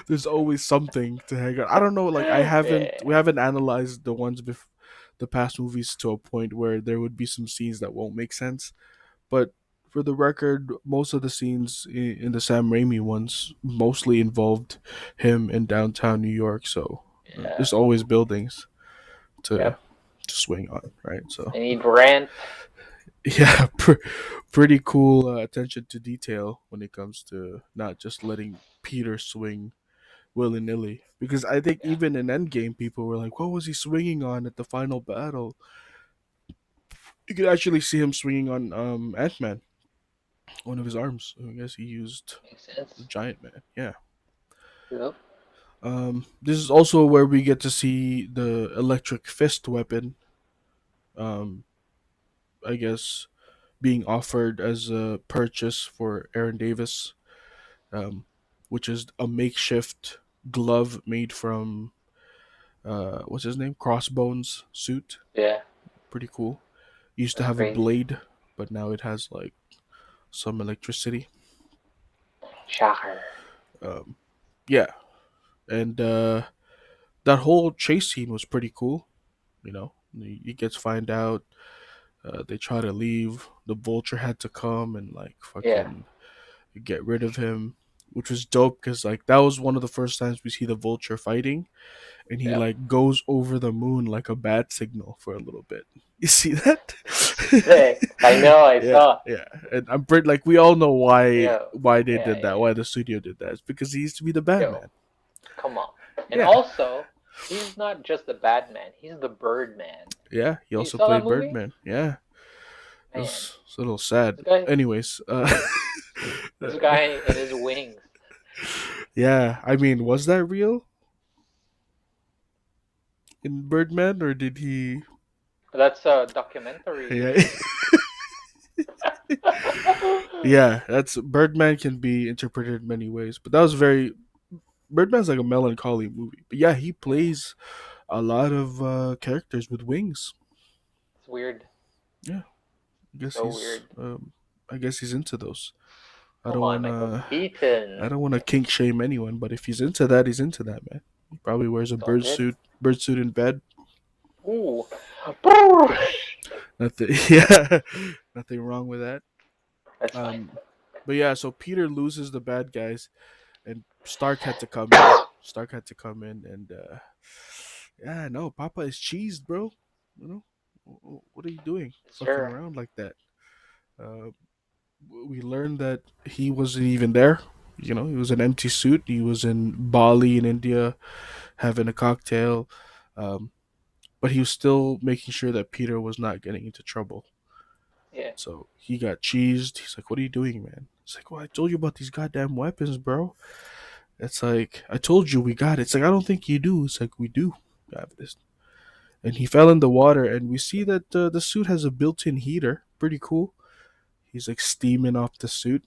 There's always something to hang on. I don't know. Like yeah. we haven't analyzed the past movies to a point where there would be some scenes that won't make sense. But for the record, most of the scenes in the Sam Raimi ones mostly involved him in downtown New York. So Yeah. there's always buildings to Yep. to swing on, right? So I need rent. yeah, pretty cool attention to detail when it comes to not just letting Peter swing willy nilly. Because I think Yeah. even in Endgame, people were like, "What was he swinging on at the final battle?" You could actually see him swinging on Ant Man, one of his arms. I guess he used Makes the sense. giant man. Yeah. Yep. This is also where we get to see the electric fist weapon. Um, I guess being offered as a purchase for Aaron Davis, um, which is a makeshift glove made from what's his name? Crossbones suit. Yeah. Pretty cool. Used to That's have a crazy. blade, but now it has like some electricity. Shocker. Um, yeah, and that whole chase scene was pretty cool. He gets find out. They try to leave. The vulture had to come and like Yeah. fucking get rid of him, which was dope because like that was one of the first times we see the vulture fighting, and he Yep. like goes over the moon like a bat signal for a little bit. You see that? Sick. I know. I Yeah, saw. yeah. And I'm pretty like we all know Yeah. why they did that, Yeah. why the studio did that. It's because he used to be the Yo, Batman. come on. And Yeah, also, he's not just the bad man. He's the bird man. yeah. He You also saw that played movie? Birdman. Yeah, Man, it's a little sad. this guy, Anyways, this guy and his wings. yeah. I mean, was that real in Birdman, or did he? That's a documentary. Yeah, yeah. That's Birdman can be interpreted in many ways, but that was very Birdman's like a melancholy movie. But yeah, he plays a lot of characters with wings. It's weird. Yeah, I guess So weird. I guess he's into those. I Come don't on, Michael wanna I Keaton. don't wanna kink shame anyone, but if he's into that, he's into that, man. He probably wears a It's all good. bird suit in bed. Ooh. Nothing, yeah, nothing wrong with that. That's fine. Um, but yeah, so Peter loses the bad guys, and Stark had to come in. Stark had to come in, and yeah, no, Papa is cheesed, bro. You know, what are you doing, fucking Sure. around like that? Uh, we learned that he wasn't even there. He was an empty suit. He was in Bali in India having a cocktail, um, but he was still making sure that Peter was not getting into trouble. Yeah. So he got cheesed. He's like, "What are you doing, man?" It's like, "Well, I told you about these goddamn weapons, bro." It's like, "I told you we got it." It's like, "I don't think you do." It's like, "We do have this." And he fell in the water, and we see that the suit has a built-in heater. Pretty cool. He's like steaming off the suit.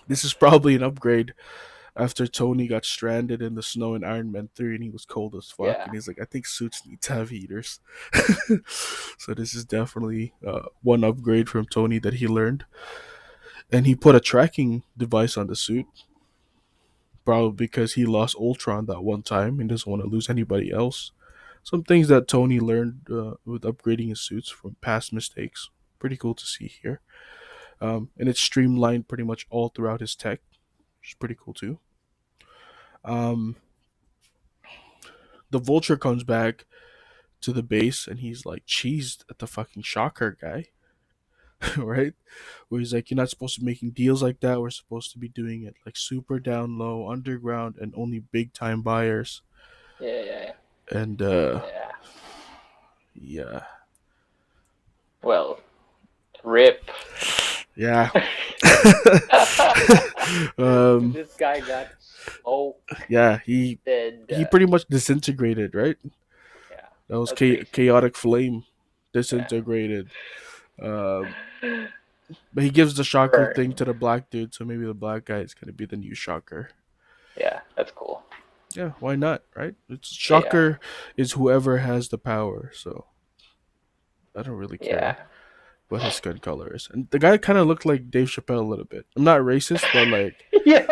This is probably an upgrade after Tony got stranded in the snow in Iron Man 3 and he was cold as fuck. Yeah. And he's like, I think suits need to have heaters. So this is definitely one upgrade from Tony that he learned. And he put a tracking device on the suit, probably because he lost Ultron that one time and doesn't want to lose anybody else. Some things that Tony learned with upgrading his suits from past mistakes. Pretty cool to see here. And it's streamlined pretty much all throughout his tech, which is pretty cool too. Um, the Vulture comes back to the base and he's like cheesed at the fucking Shocker guy, right? Where he's like, "You're not supposed to be making deals like that. We're supposed to be doing it like super down low, underground, and only big time buyers." Yeah, yeah, And yeah. yeah, Well, rip. yeah. um, This guy got smoked. yeah, he Dead. pretty much disintegrated, right? Yeah, That was that's crazy. chaotic flame Yeah. disintegrated. Um, but he gives the shocker thing Burn. to the black dude, so maybe the black guy is gonna be the new shocker. Yeah, that's cool. Yeah, why not? Right? It's Yeah, shocker is whoever has the power, so I don't really yeah. care what his skin color is. And the guy kind of looked like Dave Chappelle a little bit. I'm not racist, but like, Yo,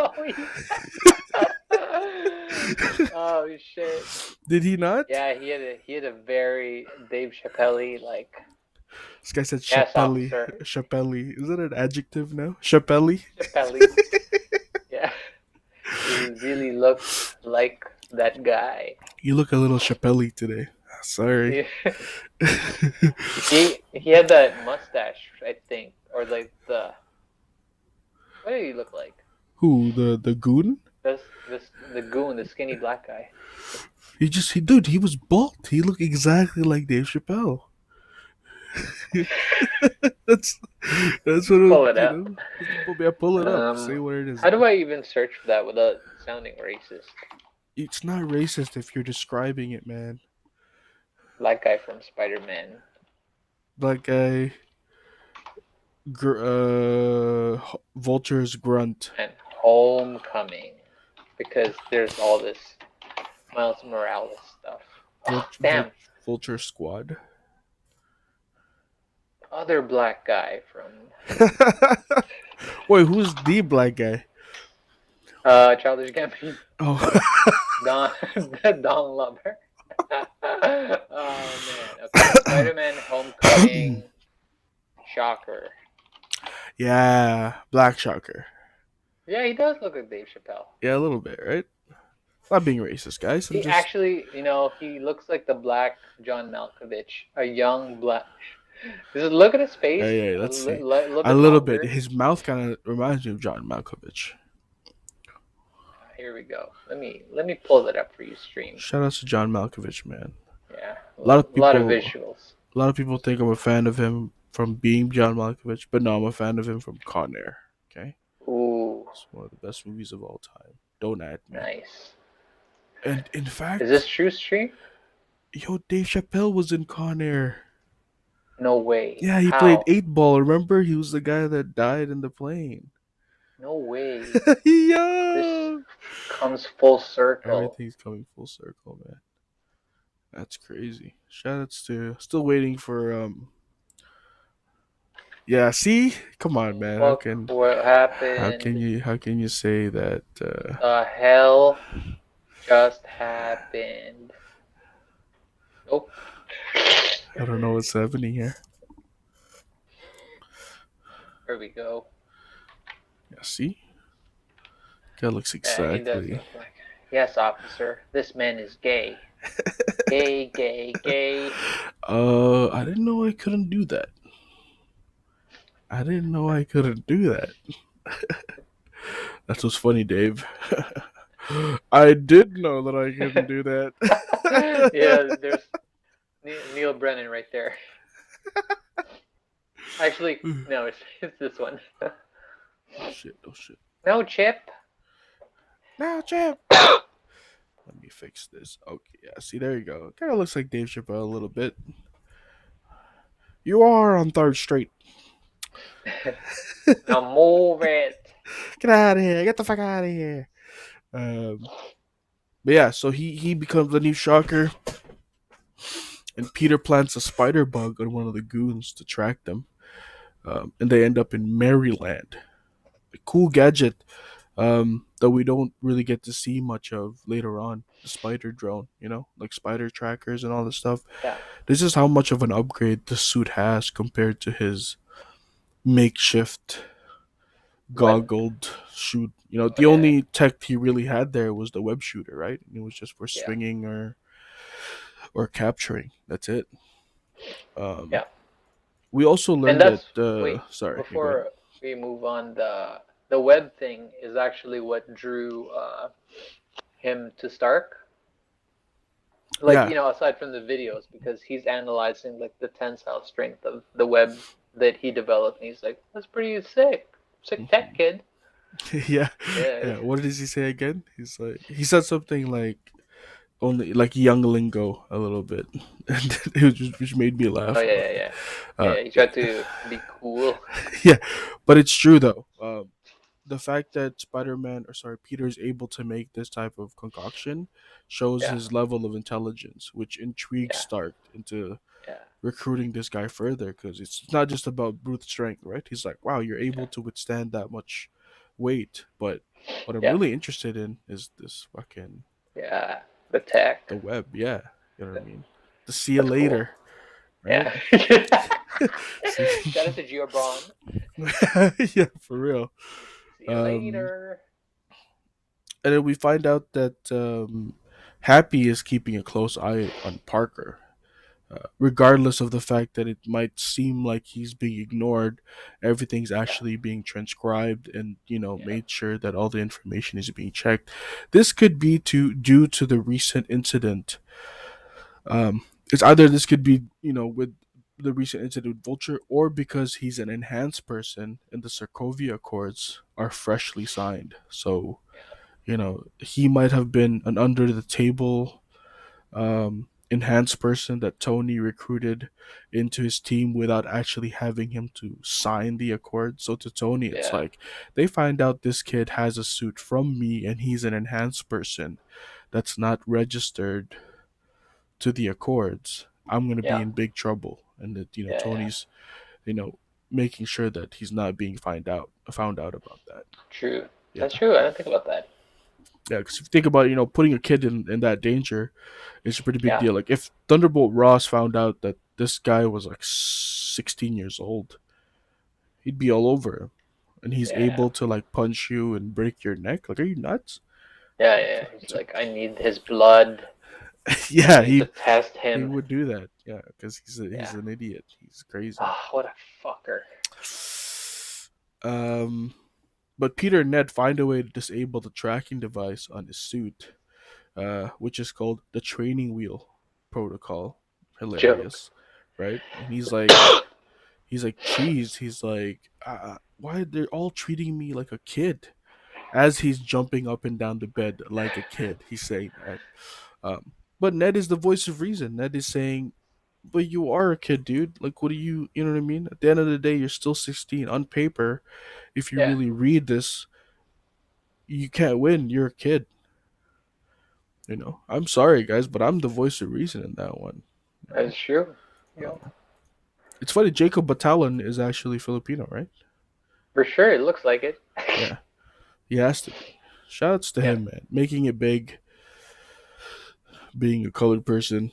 oh shit. did he not? Yeah, he had a very Dave Chappelle like This guy said yes Chappelle. officer. Chappelle. Is that an adjective now? Chappelle. Chappelle. Yeah, he really looked like that guy. You look a little Chappelle today. Sorry. He, he had that mustache, I think, or like the what did he look like? Who the goon? This the goon, the skinny black guy. Dude, he was bald. He looked exactly like Dave Chappelle. that's that's what Pull it you up. know. Yeah, pull it up. Say Um, what it is. how do I even search for that without sounding racist? It's not racist if you're describing it, man. Black guy from Spider-Man Black guy, vulture's grunt. and Homecoming, because there's all this Miles Morales stuff. Oh, damn, Vulture squad. other black guy from Wait, who's the black guy? Childish Gambino, Oh, Don Don Lover. Oh man, okay, Spider-Man, Homecoming, Shocker. yeah, Black Shocker. Yeah, he does look like Dave Chappelle. Yeah, a little bit, right? Not being racist, guys. I'm He just actually, he looks like the black John Malkovich, a young black. Just look at his face. yeah. Let's see. Little A bit little longer. bit. His mouth kind of reminds me of John Malkovich. Here we go. Let me pull that up for you, stream. Shout out to John Malkovich, man. Yeah, A lot of a lot of people, visuals. a lot of people think I'm a fan of him from being John Malkovich, but no, I'm a fan of him from Con Air. Okay, Ooh, it's one of the best movies of all time. Don't at me. nice. And in Is fact, this true, stream? yo, Dave Chappelle was in Con Air. No way. Yeah, he played How? 8 Ball. Remember, he was the guy that died in the plane. No way. Yo, This comes full circle. everything's coming full circle, man. That's crazy. Shoutouts to still waiting for yeah, see? Come on, man. What happened? How can you say that The hell just happened? Nope. I don't know what's happening here. There we go. Yeah, see? Guy looks Yeah, he does exactly. look like. Yes, officer. This man is gay. Gay, gay, gay. I didn't know I couldn't do that. I didn't know I couldn't do that. That's what's funny, Dave. I did know that I couldn't do that. Yeah, there's Neil Brennan right there. Actually, no, it's this one. Oh shit, oh shit. No, Chip. Now, Chip. Let me fix this. Okay, yeah, see, there you go. Kind of looks like Dave Chappelle a little bit. You are on third street. Now move it. Get out of here! Get the fuck out of here! But yeah, so he becomes the new Shocker, and Peter plants a spider bug on one of the goons to track them, and they end up in Maryland. A cool gadget that we don't really get to see much of later on. The spider drone, like spider trackers and all this stuff. Yeah. This is how much of an upgrade the suit has compared to his makeshift Web. goggled shoot. Oh The yeah. only tech he really had there was the web shooter, right? And it was just for Yeah. swinging or capturing. That's it. Um, Yeah. we also And learned that. that's wait Sorry, you go ahead. before we move on. The web thing is actually what drew him to Stark. Like Yeah. aside from the videos, because he's analyzing like the tensile strength of the web that he developed, and he's like, "That's pretty sick, sick tech, kid." Yeah, Yeah. yeah. What does he say again? He said something like only like young lingo a little bit, and which made me Oh laugh. yeah, But yeah, yeah. uh, Yeah, he yeah, tried to be cool. yeah. But it's true though. The fact that Spider-Man, or sorry, Peter is able to make this type of concoction shows Yeah, his level of intelligence, which intrigues yeah, Stark into yeah, recruiting this guy further because it's not just about brute strength, right? He's like, wow, you're yeah, able to withstand that much weight, but what I'm yeah, really interested in is this fucking yeah. The tech. the web. Yeah, you know what I mean. The see you That's cool. later, right? Yeah. See, Shout out to Giobron. yeah, for real. See you Um, later. and then we find out that Happy is keeping a close eye on Parker, regardless of the fact that it might seem like he's being ignored. Everything's Yeah, actually being transcribed and yeah, made sure that all the information is being checked. This could be due to the recent incident. It's either this could be with the recent incident with Vulture, or because he's an enhanced person and the Sokovia Accords are freshly signed. So he might have been an under the table enhanced person that Tony recruited into his team without actually having him to sign the accord. So to Tony, it's yeah, like they find out this kid has a suit from me and he's an enhanced person that's not registered to the accords. I'm gonna be yeah, in big trouble, and that yeah, yeah. Tony's you know making sure that he's not being found out about that. True. That's Yeah, true. I didn't think about that. yeah. Because if you think about putting a kid in that danger, it's a pretty big Yeah, deal. Like if Thunderbolt Ross found out that this guy was like 16 years old, he'd be all over him, and he's yeah, able to like punch you and break your neck. Like, are you nuts? yeah, Like, yeah. He's like, I need his blood. I yeah, need to he test he him. would do that. Yeah, because he's Yeah. an idiot. He's crazy. Ah, what a fucker. Um, but Peter and Ned find a way to disable the tracking device on his suit, which is called the training wheel protocol. Joke. Hilarious, right? And he's like cheese. He's like, why they're all treating me like a kid? As he's jumping up and down the bed like a kid, he's saying that. But Ned is the voice of reason. Ned is saying, but you are a kid, dude. Like, what do you know what I mean? At the end of the day, you're still 16. On paper, if you Yeah, really read this, you can't win. You're a kid. I'm sorry, guys, but I'm the voice of reason in that one. You that's know, true. Yo, um, it's funny. Jacob Batalon is actually Filipino, right? for sure, it looks like it. Yeah, he has to be. Shoutouts to Yeah. him, man, making it big, being a colored person.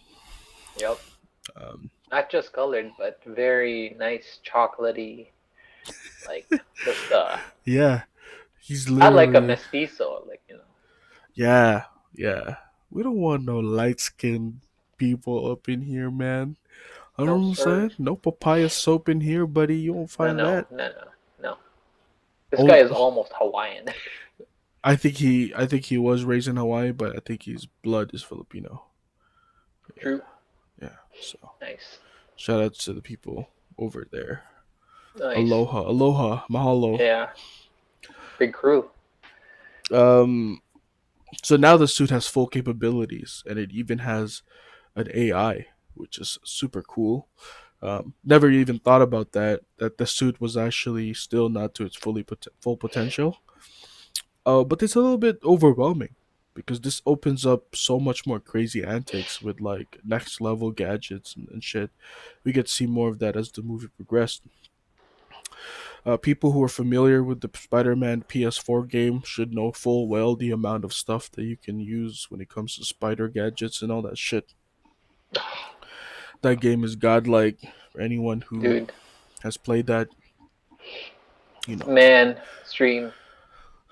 Yep. Um, Not just colored, but very nice chocolatey, like just yeah, he's not like a literally. mestizo, like Yeah, yeah. We don't want no light skinned people up in here, man. I know no what I'm sir. saying? No papaya soap in here, buddy. You won't No, find no, that. no, no, no. This guy Oh, is almost Hawaiian. I think he was raised in Hawaii, but I think his blood is Filipino. Yeah, True. yeah. So Nice. shout outs to the people over there. Nice. Aloha, aloha, mahalo. Yeah. Big crew. Um, so now the suit has full capabilities, and it even has an AI, which is super cool. Never even thought about that. That the suit was actually still not to its full potential. But it's a little bit overwhelming because this opens up so much more crazy antics with like next level gadgets and shit. We get to see more of that as the movie progressed. People who are familiar with the Spider-Man PS4 game should know full well the amount of stuff that you can use when it comes to spider gadgets and all that shit. That game is godlike. For anyone who Dude, has played that, you know, man, stream.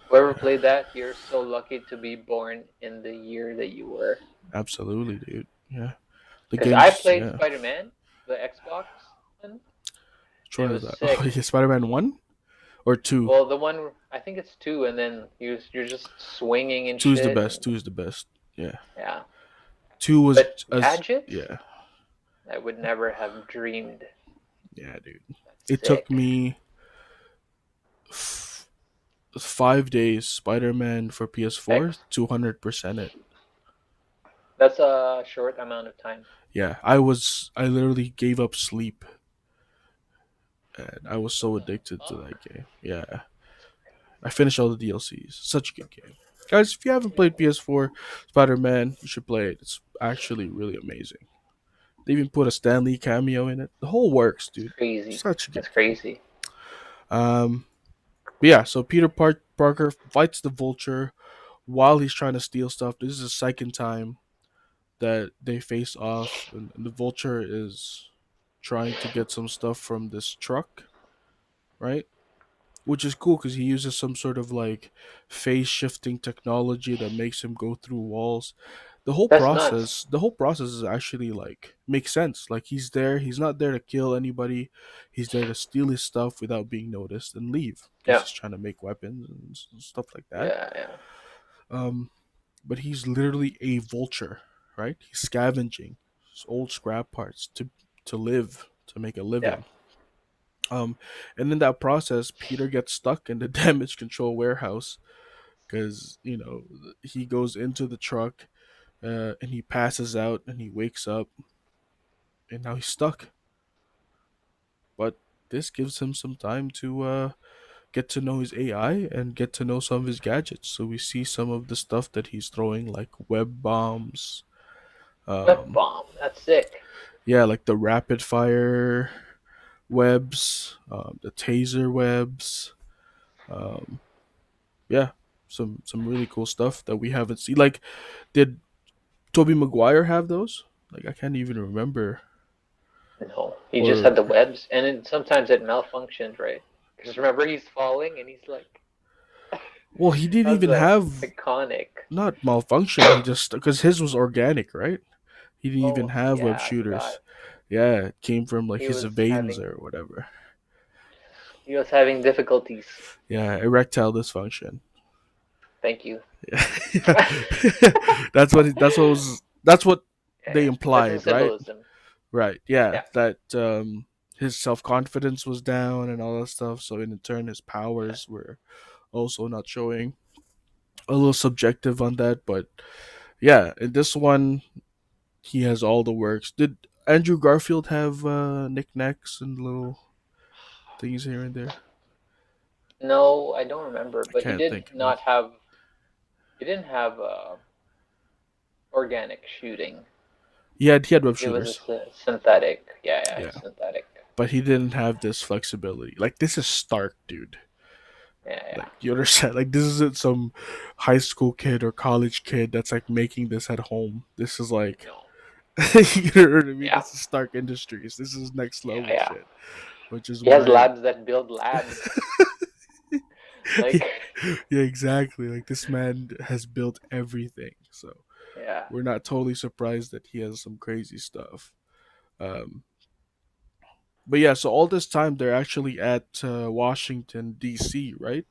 Whoever played that, you're so lucky to be born in the year that you were. absolutely, dude. Yeah, the Because I game's played yeah. Spider Man, the Xbox one, Which and one it is was that? Oh, sick. yeah, Spider-Man 1 or 2? Well, the one I think it's two, and then you're just swinging and 2 is the shit, best. and 2 is the best. Yeah. yeah. 2 was But as gadgets, yeah. I would never have dreamed. Yeah, dude. That's It took sick. me 5 days Spider-Man for PS4 X. 200% it. That's a short amount of time. Yeah, I literally gave up sleep and I was so addicted to Fuck. that game. Yeah. I finished all the DLCs. Such a good game. Guys, if you haven't played PS4 Spider-Man, you should play it. It's actually really amazing. They even put a Stan Lee cameo in it. The whole works, It's dude. crazy. Such a good That's game. crazy. Um, but yeah, so Parker fights the Vulture while he's trying to steal stuff. This is the second time that they face off, and the Vulture is trying to get some stuff from this truck, right? Which is cool because he uses some sort of like phase shifting technology that makes him go through walls. That's nuts. The whole process is actually like makes sense. Like he's not there to kill anybody. He's there to steal his stuff without being noticed and leave because Yeah. he's trying to make weapons and stuff like that. Yeah, yeah. Um, but he's literally a vulture, right? He's scavenging old scrap parts to live, to make a Yeah. living. Um, and in that process, Peter gets stuck in the damage control warehouse because he goes into the truck and he passes out and he wakes up and now he's stuck. But this gives him some time to get to know his AI and get to know some of his gadgets. So we see some of the stuff that he's throwing, like web bombs. Whip Um, bomb. That's sick. yeah, like the rapid fire webs, the taser webs. Um, yeah, some really cool stuff that we haven't seen. Like, did Toby Maguire have those? Like, I can't even remember. No, he just had Or the webs, and then sometimes it malfunctioned, right? Because remember, he's falling, and he's like, well, he didn't "That's even have iconic." not malfunction. He just because his was organic, right? He didn't even Oh have web yeah, I shooters. forgot. Yeah, it came from like He his was veins having or whatever. he was having difficulties. Yeah, erectile dysfunction. Thank you. Yeah, Yeah, that's what they yeah. That's in implied, right? symbolism. Right. Yeah, Yeah, that his self confidence was down and all that stuff. So in turn, his yeah. powers were also not showing. A little subjective on that, but yeah, in this one, he has all the works. Did Andrew Garfield have knickknacks and little things here and there? No, I don't remember, I but he can't did think of it. not have. He didn't have organic shooting. He had web It was a shooters. synthetic. Yeah, yeah, Yeah, synthetic. but he didn't have this flexibility. Like this is Stark, dude. Yeah, yeah. Like you understand? Like this isn't some high school kid or college kid that's like making this at home. This is like No. you know what I mean? Yeah, This is Stark Industries. This is next yeah, level yeah. shit. Which is He has why labs that build labs. Like, yeah, exactly. Like this man has built everything. So yeah. we're not totally surprised that he has some crazy stuff. Um, but yeah, so all this time they're actually at Washington D.C., right?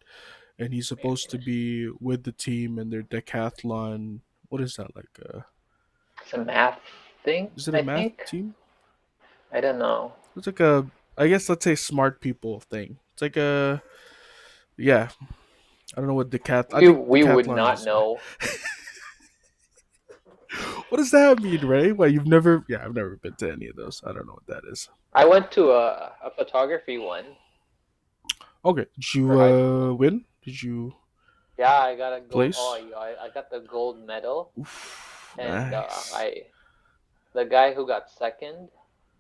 And he's supposed to be with the team in their decathlon. What is that like? It's a math thing, Is it a I math think. team? I don't know. It's like a, I guess let's say smart people thing. It's like a, yeah. I don't know what decath. I think We would decathlon not is. know. What does that mean, Ray? Well, you've never. Yeah, I've never been to any of those. I don't know what that is. I went to a photography one Okay, did you for high school. win? Did you Yeah, I got a gold. Oh, place? yeah, I got the gold medal, Oof, and nice. I the guy who got second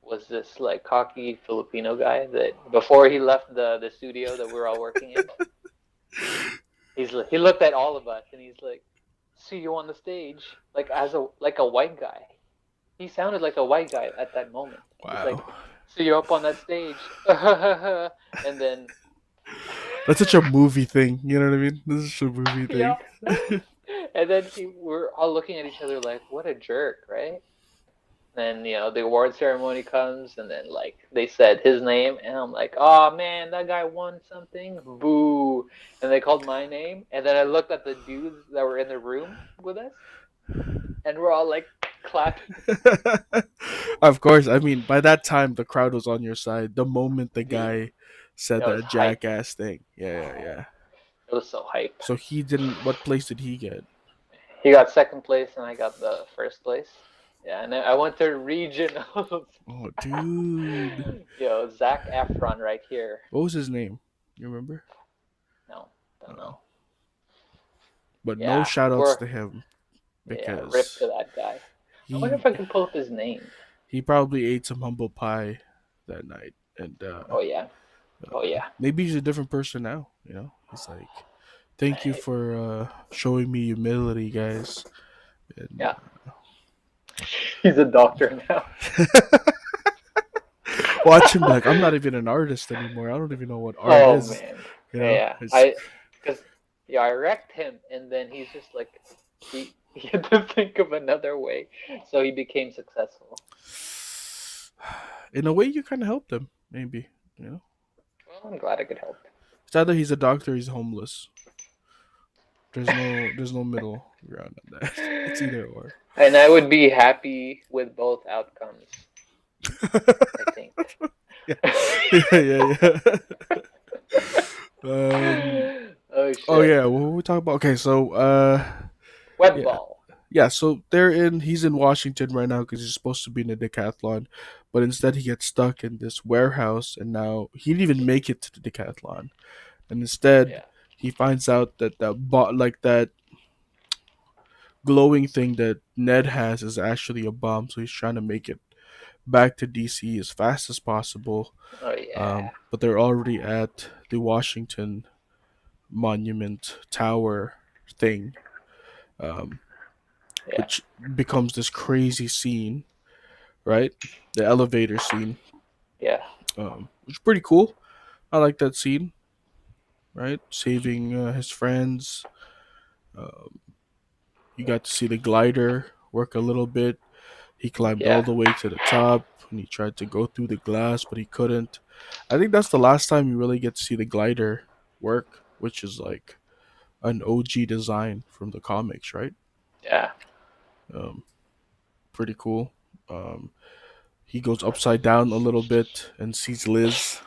was this like cocky Filipino guy that before he left the studio that we're all working in, he looked at all of us and he's like, "See you on the stage," like as a white guy. He sounded like a white guy at that moment. He's like, Wow, "See you up on that stage," and then that's such a movie thing. You know what I mean? This is such a movie yeah, thing. and then we're all looking at each other like, "What a jerk," right? Then the award ceremony comes, and then like they said his name, and I'm like, "Oh man, that guy won something!" Boo! And they called my name, and then I looked at the dudes that were in the room with us, and we're all like clapping. Of course, I mean by that time the crowd was on your side. The moment the Dude, guy said that was that hype. jackass thing, yeah, yeah, yeah. It was so hype. So he didn't. What place did he get? He got second place, and I got the first place. Yeah, and then I went to regionals. Oh, dude, Zach Efron right here. what was his name? You remember? No, don't Uh, know. but no Yeah, shout outs poor. to him Yeah, rip to because that guy. I wonder he if I can pull up his name. he probably ate some humble pie that night, and Oh yeah. Oh yeah. maybe he's a different person now. You know, he's like, "Thank you for showing me humility, guys." And Yeah. He's a doctor now. watch him be like, "I'm not even an artist anymore. I don't even know what art Oh is." man. You know, Yeah. it's Because I wrecked him, and then he's just like he had to think of another way, so he became successful. in a way you kind of helped him, maybe. You know, Well, I'm glad I could help. it's either he's a doctor, or he's homeless. There's no middle ground on that. It's either or. And I would be happy with both outcomes, I think. Yeah, yeah, yeah, yeah. Oh Oh shit. yeah, what were we talking about? Okay, so yeah, Webball. yeah. So he's in Washington right now because he's supposed to be in a decathlon, but instead he gets stuck in this warehouse, and now he didn't even make it to the decathlon, and instead Yeah. he finds out that like that glowing thing that Ned has is actually a bomb, so he's trying to make it back to DC as fast as possible. Oh yeah. But they're already at the Washington Monument Tower thing, um, Yeah. which becomes this crazy scene, right? The elevator scene, Yeah. which is pretty cool. I like that scene, right? Saving his friends. Um, you got to see the glider work a little bit. He climbed all Yeah. the way to the top and he tried to go through the glass, but he couldn't. I think that's the last time you really get to see the glider work, which is like an OG design from the comics, right? Yeah. Um, Pretty cool. Um, he goes upside down a little bit and sees Liz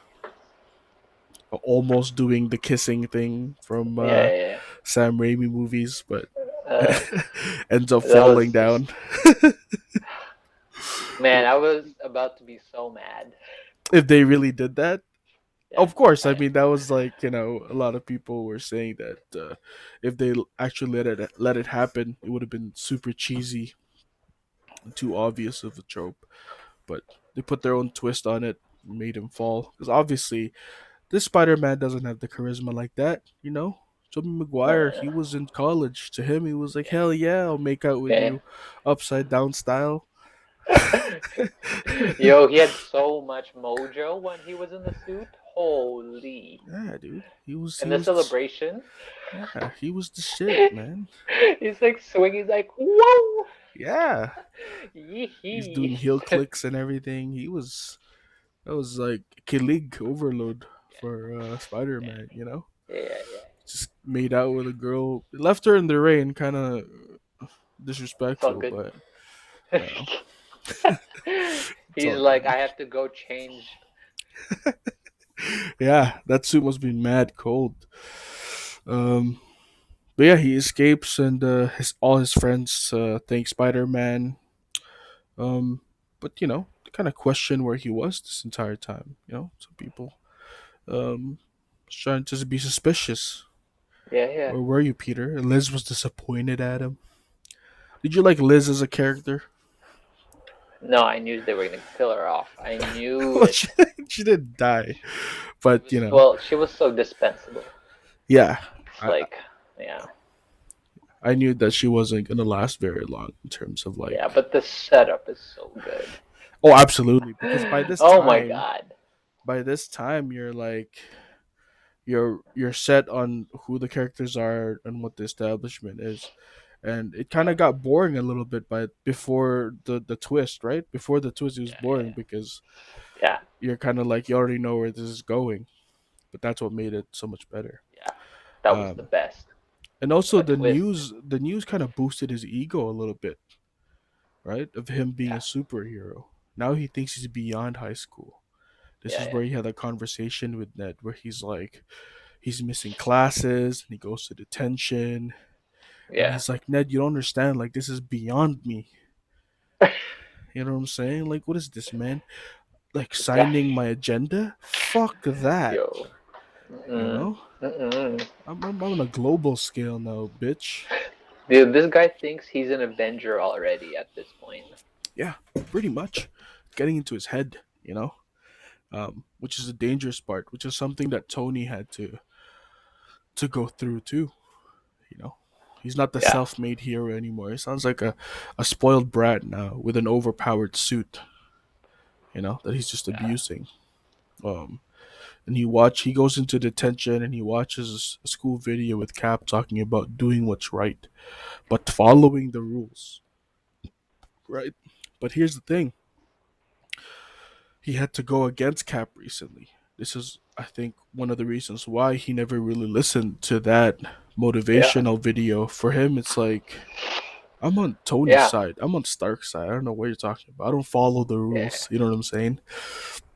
almost doing the kissing thing from Yeah. Yeah. Sam Raimi movies, but Uh, ends up that falling was down. man. I was about to be so mad. If they really did that, Yeah. of course. I I, mean, that was like a lot of people were saying that if they actually let it happen, it would have been super cheesy, too obvious of a trope. But they put their own twist on it, made him fall because obviously this Spider-Man doesn't have the charisma like that. Tobey no. Maguire, No. he was in college. To him, he was like, Yeah. "Hell yeah, I'll make out with Yeah. you, upside down style." Yo, he had so much mojo when he was in the suit. Holy. Yeah, dude, he was And he the was the, celebration. yeah, he was the shit, man. He's like swinging, he's like, whoa! Yeah, he's Yee doing heel clicks and everything. That was like Kilig overload for Spider-Man. Yeah, yeah. Just made out with a girl, left her in the rain, kind of Felt disrespectful, good. but uh, it's He's all like, good. I have to go change. Yeah, that suit must be mad cold. Um, But yeah, he escapes, and his all his friends thank Spider Man. Um, but they kind of question where he was this entire time. Some people um trying to be suspicious. Yeah, yeah. Where were you, Peter? Liz was disappointed at him. Did you like Liz as a character? No, I knew they were gonna kill her off. I knew Well, it. she didn't die, She but was well. She was so dispensable. yeah, It's I like, yeah, I knew that she wasn't gonna last very long in terms of yeah. like. But the setup is so good. Oh, absolutely, because by this Oh my time, god. you're like you're set on who the characters are and what the establishment is, and it kind Yeah, of got boring a little bit by before the twist, right? Before the twist, it was yeah, boring yeah, because yeah, you're kind of like you already know where this is going, but that's what made it so much better. yeah. That was the Um, best. and also A twist. the news kind of boosted his ego a little bit, right? Of him being a Yeah, superhero. Now he thinks he's beyond high school. This yeah, is yeah, where he had a conversation with Ned where he's like, he's missing classes and he goes to detention. And yeah. he's like, Ned, you don't understand. Like, this is beyond me. You know what I'm saying? Like, what is this, man? Like, signing Exactly. my agenda? Fuck that. Yo. You Mm-mm. know? Mm-mm. I'm on a global scale now, bitch. Dude, this guy thinks he's an Avenger already at this point. Yeah, pretty much. Getting into his head, which is a dangerous part, which is something that Tony had to go through too. You know, he's not the Yeah, self-made hero anymore. He sounds like a spoiled brat now with an overpowered suit. That he's just yeah. abusing. Um, and he goes into detention and he watches a school video with Cap talking about doing what's right, but following the rules, right? But here's the thing: he had to go against Cap recently. This is, I think, one of the reasons why he never really listened to that Yeah, motivational video. For him, it's like, I'm on Tony's yeah, side. I'm on Stark's side. I don't know what you're talking about. I don't follow the yeah, rules. You know what I'm saying?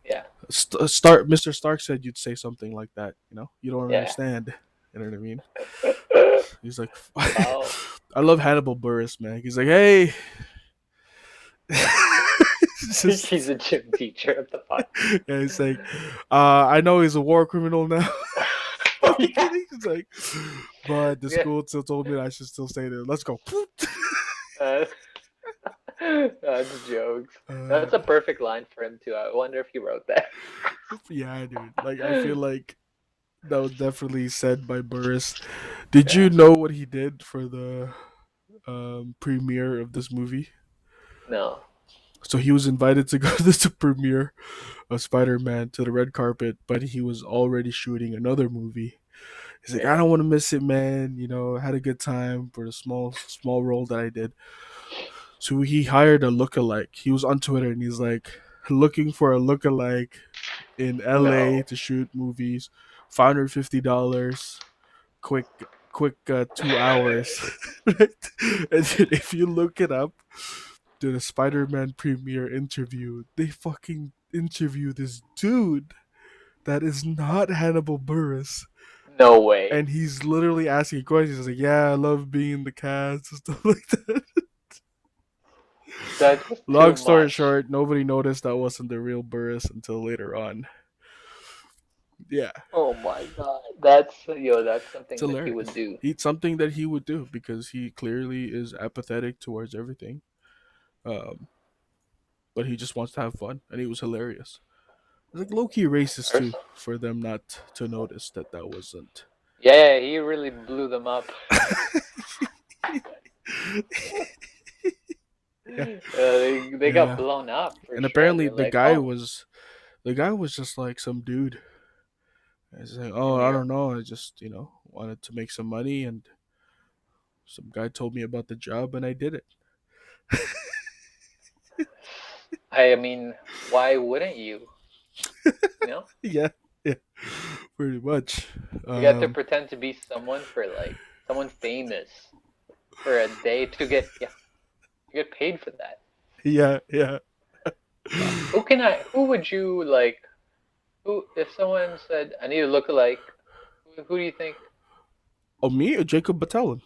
yeah, Mr. Stark said you'd say something like that. You don't yeah. understand. You know what I mean? He's like, Wow. I love Hannibal Burris, man. He's like, hey, it's He's just, a gym teacher at the podcast. yeah, he's like, I know he's a war criminal now. Oh yeah. He's like, but the Yeah. school still told me that I should still stay there. Let's go. Uh, that's jokes. uh, That's a perfect line for him too. I wonder if he wrote that. yeah, dude. Like, I feel like that was definitely said by Burris. Did you Yeah. know what he did for the premiere of this movie? No. So he was invited to go to the premiere of Spider-Man to the red carpet, but he was already shooting another movie. He's like, I Yeah. don't want to miss it, man. I had a good time for the small role that I did. So he hired a lookalike. He was on Twitter and he's like looking for a lookalike in LA No. to shoot movies, $550, quick, quick, 2 hours. Right? And then if you look it up, the Spider-Man premiere interview, they fucking interview this dude that is not Hannibal Buress. No way. And he's literally asking questions. He's like, yeah, I love being in the cast and stuff like that. That's just too Long story much. short, nobody noticed that wasn't the real Burris until later on. Yeah, Oh my god. That's it's something that he would hilarious. do. It's something that he would do because he clearly is apathetic towards everything. Um, but he just wants to have fun, and he was hilarious. It's like low key racist too Person. for them not to notice that that wasn't. Yeah, he really blew them up. Yeah, They got yeah. blown up for And sure. apparently They're like, oh, the guy was just like some dude. He's like, oh, in New I York. don't know. I just wanted to make some money, and some guy told me about the job, and I did it. I mean, why wouldn't you? You know, Yeah, yeah, pretty much. you got to Um, pretend to be someone for like someone famous for a day to get yeah, you get paid for that. yeah, yeah. Who would you like? Who if someone said I need a lookalike? Who do you think? Oh, me or Jacob Batalon?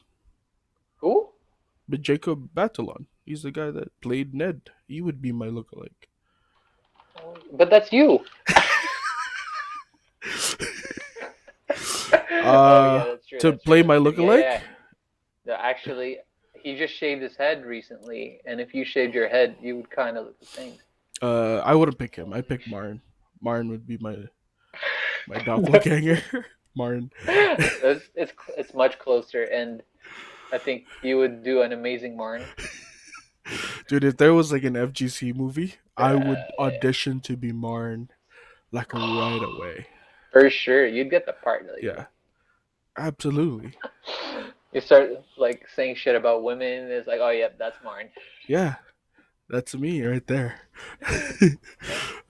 Who? But Jacob Batalon. He's the guy that played Ned. He would be my lookalike. But that's you. Oh uh, yeah, that's true. to That's true. play That's my true. Yeah, lookalike, yeah. No, actually, he just shaved his head recently, and if you shaved your head, you would kind of look the same. I wouldn't pick him. I pick Marn. Marn would be my doppelganger. Marn. It's much closer, and I think you would do an amazing Marn. Dude, if there was like an FGC movie, I would Yeah. audition to be Marn like right away. For sure, you'd get the part. Like Yeah, absolutely. you start like saying shit about women. It's like, oh yeah, that's Marn. Yeah, that's me right there.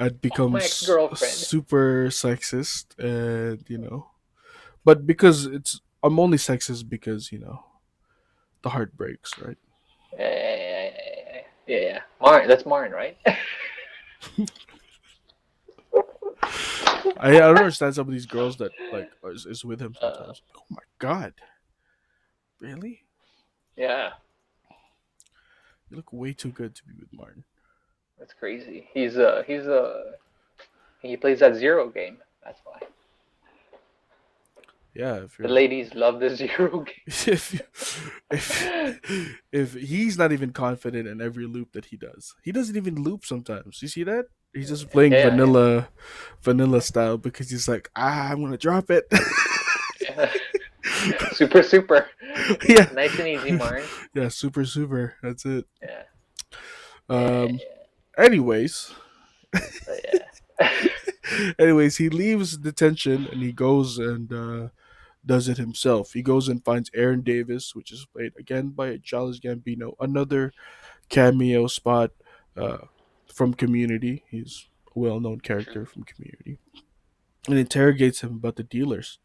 I'd Oh, become my ex-girlfriend. super sexist, and but because I'm only sexist because the heart breaks, right? Yeah. Marn, that's Marn, right? I don't understand some of these girls that like is with him uh, sometimes. Oh my god, really? yeah, You look way too good to be with Martin. that's crazy. He plays that zero game. That's why Yeah, if the you're ladies love the zero if you, if he's not even confident in every loop that he doesn't even loop sometimes. You see that? He's just game. playing Yeah, vanilla style because he's like, I'm gonna drop it. yeah. Super. Yeah, Nice and easy, Marn. yeah, super. That's it. Yeah, Um. yeah. Anyways, But yeah. he leaves detention and he goes and does it himself. He goes and finds Aaron Davis, which is played again by Charles Gambino, another cameo spot uh, from Community. He's a well-known True. character from Community, and interrogates him about the dealers.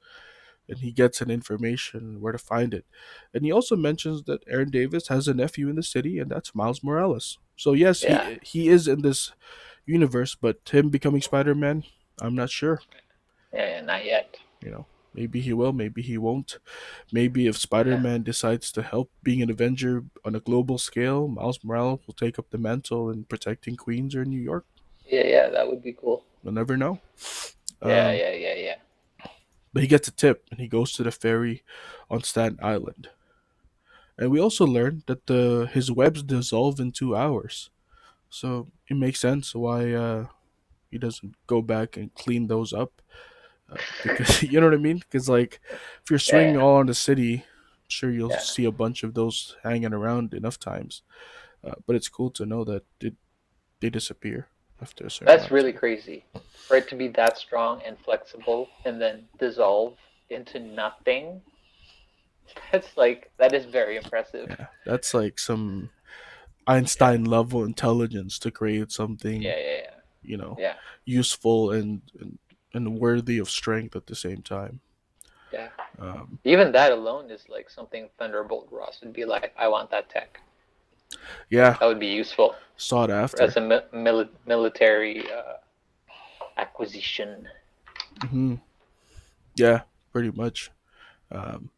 And he gets an information where to find it. And he also mentions that Aaron Davis has a nephew in the city, and that's Miles Morales. So yes, Yeah, he is in this universe, but him becoming Spider-Man, I'm not sure. yeah. Not yet. Maybe he will, maybe he won't. Maybe if Yeah, Spider-Man decides to help being an Avenger on a global scale, Miles Morales will take up the mantle in protecting Queens or New York. yeah. That would be cool. We'll never know. Yeah, Um, yeah, yeah, yeah. but he gets a tip and he goes to the ferry on Staten Island. And we also learned that the his webs dissolve in 2 hours. So it makes sense why he doesn't go back and clean those up. Because you know what I mean? Because like if you're swinging Yeah, all on the city, I'm sure you'll yeah. see a bunch of those hanging around enough times. But it's cool to know that they disappear after a certain That's amount of really time. crazy. For it to be that strong and flexible and then dissolve into nothing, that is very impressive. Yeah, that's like some Yeah, Einstein level intelligence to create something yeah, yeah, yeah. you know Yeah, useful and worthy of strength at the same time. yeah. Um, Even that alone is like something Thunderbolt Ross would be like, I want that tech. Like yeah, that would be useful sought as after. a military acquisition. Hmm. Yeah, pretty much. Um,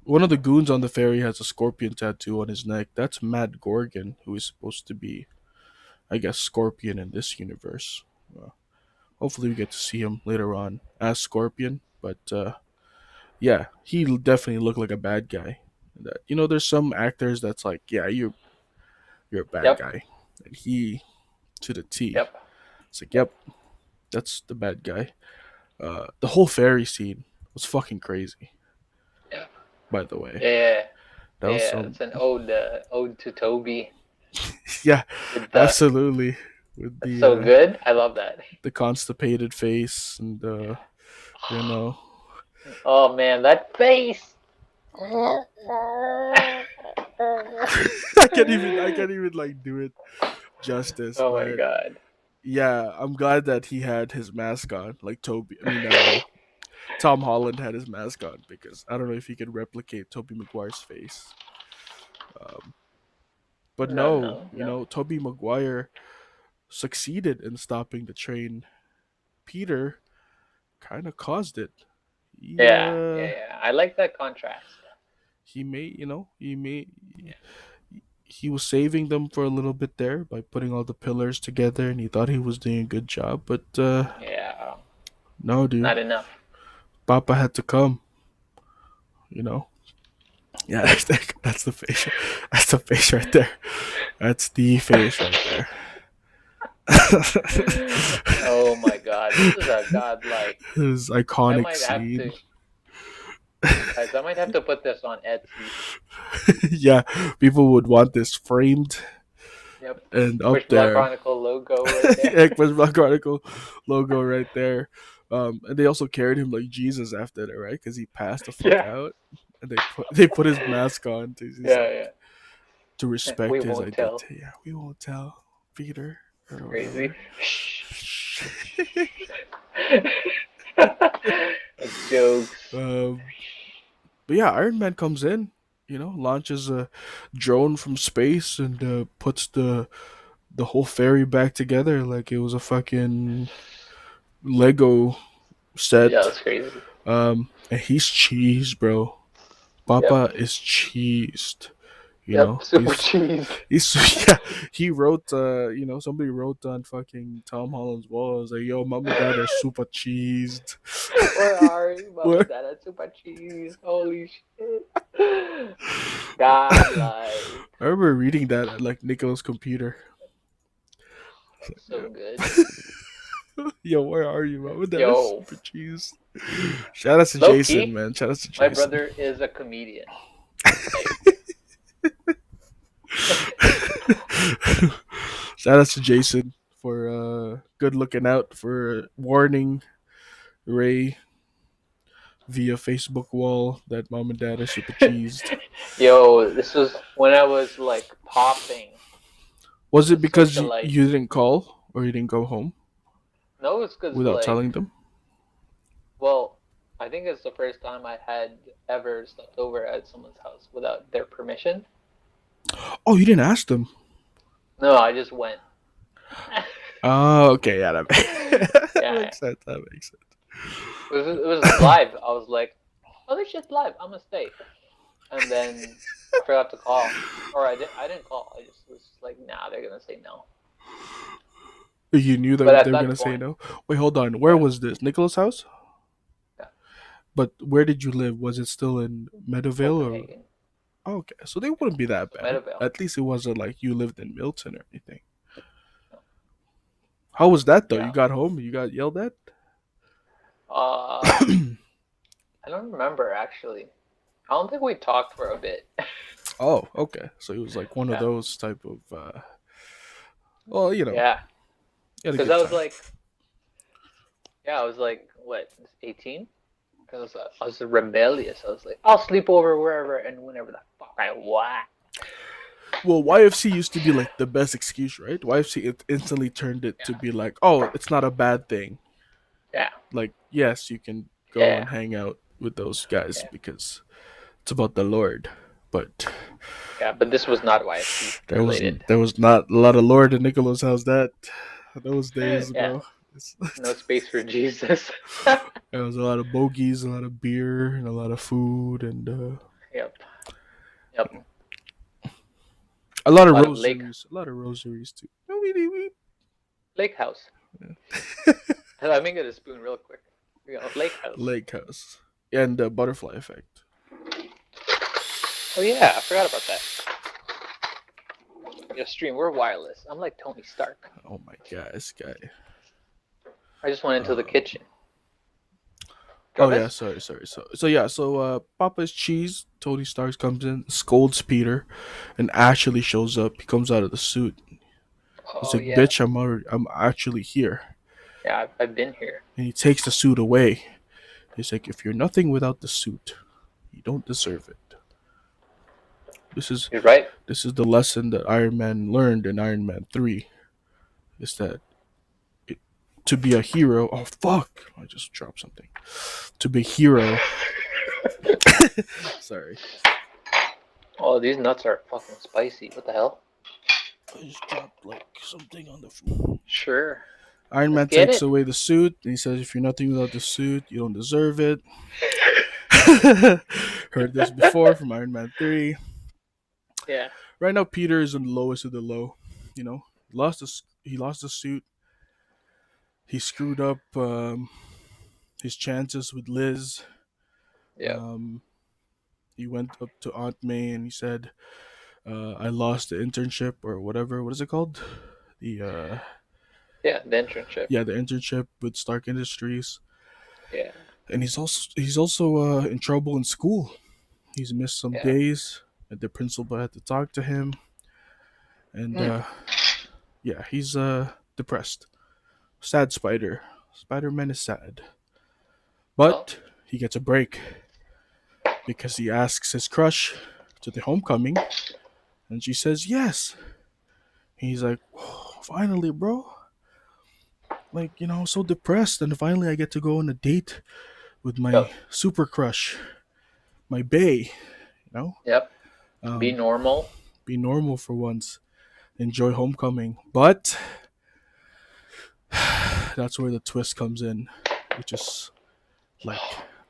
One of the goons on the ferry has a scorpion tattoo on his neck. That's Matt Gorgon, who is supposed to be, I guess, Scorpion in this universe. Hopefully, we get to see him later on as Scorpion. But yeah, he definitely looked like a bad guy. That there's some actors that's like, yeah, you're a bad Yep, guy, and he to the T. yep, It's like, yep, yep, that's the bad guy. The whole ferry scene was fucking crazy. yep. By the way, Yeah, that was yeah. some It's an ode to Toby yeah, with the. absolutely. With That's so good. I love that. the constipated face and you know Oh man, that face. I can't even like do it justice, Oh my but god. yeah, I'm glad that he had his mask on. Like Tom Holland had his mask on because I don't know if he could replicate Toby Maguire's face. Um, but No, no, no, no. Toby Maguire succeeded in stopping the train. Peter kind of caused it. Yeah, Yeah, yeah, yeah. I like that contrast. he made, he made, Yeah, he was saving them for a little bit there by putting all the pillars together, and he thought he was doing a good job. But yeah. no, dude, Not enough. Papa had to come. You know, yeah, that's the face. That's the face right there. That's the face right there. Oh my God, this is a godlike. His I iconic might have scene. to, guys. I might have to put this on Etsy. Yeah, people would want this framed Yep. and Push up Block there. Chronicle logo right there. Eggman's Black Article logo right there. And they also carried him like Jesus after that, right? Because he passed the fuck Yeah, out, and they put his mask on. He's yeah, like yeah. to We respect his won't tell. identity. Yeah, we won't tell Peter or Crazy. whatever. Jokes. um, but yeah, Iron Man comes in. Launches a drone from space and puts the whole ferry back together like it was a fucking Lego Yeah, set. that's crazy. And he's cheese, bro. Yep. Papa is cheesed. Yep. Super He's cheese. he's yeah. He wrote, somebody wrote on fucking Tom Holland's wall. Like, yo, mom and dad are super cheesed. Where are you, Mom and Where? Dad? That's super cheese. Holy shit. God, like, I remember reading that at like Nicholas' computer. so good. Yo, where are you, mom and dad are Yo, super cheesed. Shout out to low Jason, key, man. Shout out to my Jason. brother is a comedian. Like, Shout out to Jason for good looking out for warning Ray via Facebook wall that mom and dad are super cheesed. yo, this was when I was like popping. Was it The because socialite. you didn't call or you didn't go home No, it's because without like, telling them? well, I think it's the first time I had ever slept over at someone's house without their permission. Oh, you didn't ask them. No, I just went. Oh, okay, yeah, that that Yeah, makes sense. That makes sense. it was live. I was like, oh, this shit's live. I'm gonna stay. And then I forgot to call, or I didn't call. I just was like, nah, they're gonna say no. You knew But that they at were that gonna say point, no. Wait, hold on. Where yeah, was this? Nicholas' house? yeah, But where did you live? Was it still in Meadowvale or? Copenhagen, Oh, okay, so they wouldn't be that so bad. Meadowvale. At least it wasn't like you lived in Milton or anything. How was that though? You Yeah. got home, you got yelled at. Uh, I don't remember actually. I don't think we talked for a bit. Oh, okay. So it was like one of Yeah, those type of. Well, yeah. you had a Because good I was time. like, yeah, I was like, what, 18? Because I was rebellious. I was like, I'll sleep over wherever and whenever the fuck I want. Well, YFC used to be like the best excuse, right? YFC it instantly turned it to Yeah, be like, oh, it's not a bad thing. yeah, Like, yes, you can go yeah, and hang out with those guys yeah. because it's about the Lord. But Yeah, but this was not YFC there was related. there was not a lot of Lord in Nicholas' house that those days, Yeah, bro. no space for Jesus. There was a lot of bogeys, a lot of beer, and a lot of food, and Yep, yep. a lot A of lot of lake, rosaries. A lot of rosaries too. lake house. Let me get a spoon real quick. Lake house. Lake house and butterfly effect. Oh yeah, I forgot about that. Yo, stream, we're wireless. I'm like Tony Stark. Oh my god, this guy. I just went into the kitchen. Oh yeah, Travis? sorry. So Papa's cheese. Tony Stark comes in, scolds Peter, and actually shows up. He comes out of the suit. He's Oh like, yeah, "Bitch, I'm actually here." yeah. I've been here. And he takes the suit away. He's like, "If you're nothing without the suit, you don't deserve it." This is You're right. this is the lesson that Iron Man learned in Iron Man 3. Is that it, to be a hero? Oh fuck! I just dropped something. To be a hero. Sorry. Oh, these nuts are fucking spicy. What the hell? I just dropped like something on the floor. Sure. Iron Let's Man get takes it. away the suit and he says, "If you're nothing without the suit, you don't deserve it." Heard this before from Iron Man 3. Yeah. Right now, Peter is in the lowest of the low. You know, he lost the suit. He screwed up his chances with Liz. Yep. Um, he went up to Aunt May and he said, "I lost the internship or whatever. What is it called? The Yeah. The internship. yeah, the internship with Stark Industries." Yeah. And he's also in trouble in school. He's missed some Yeah. days, and the principal had to talk to him. And Mm. yeah, he's depressed. Sad Spider. Spider Man is sad, Well. but he gets a break because he asks his crush to the homecoming, and she says yes. He's like, "Oh, finally, bro. Like, so depressed, and finally I get to go on a date with my Yep. super crush, my bae. You know, Yep. Be um, normal. be normal for once. Enjoy homecoming." But that's where the twist comes in, which is like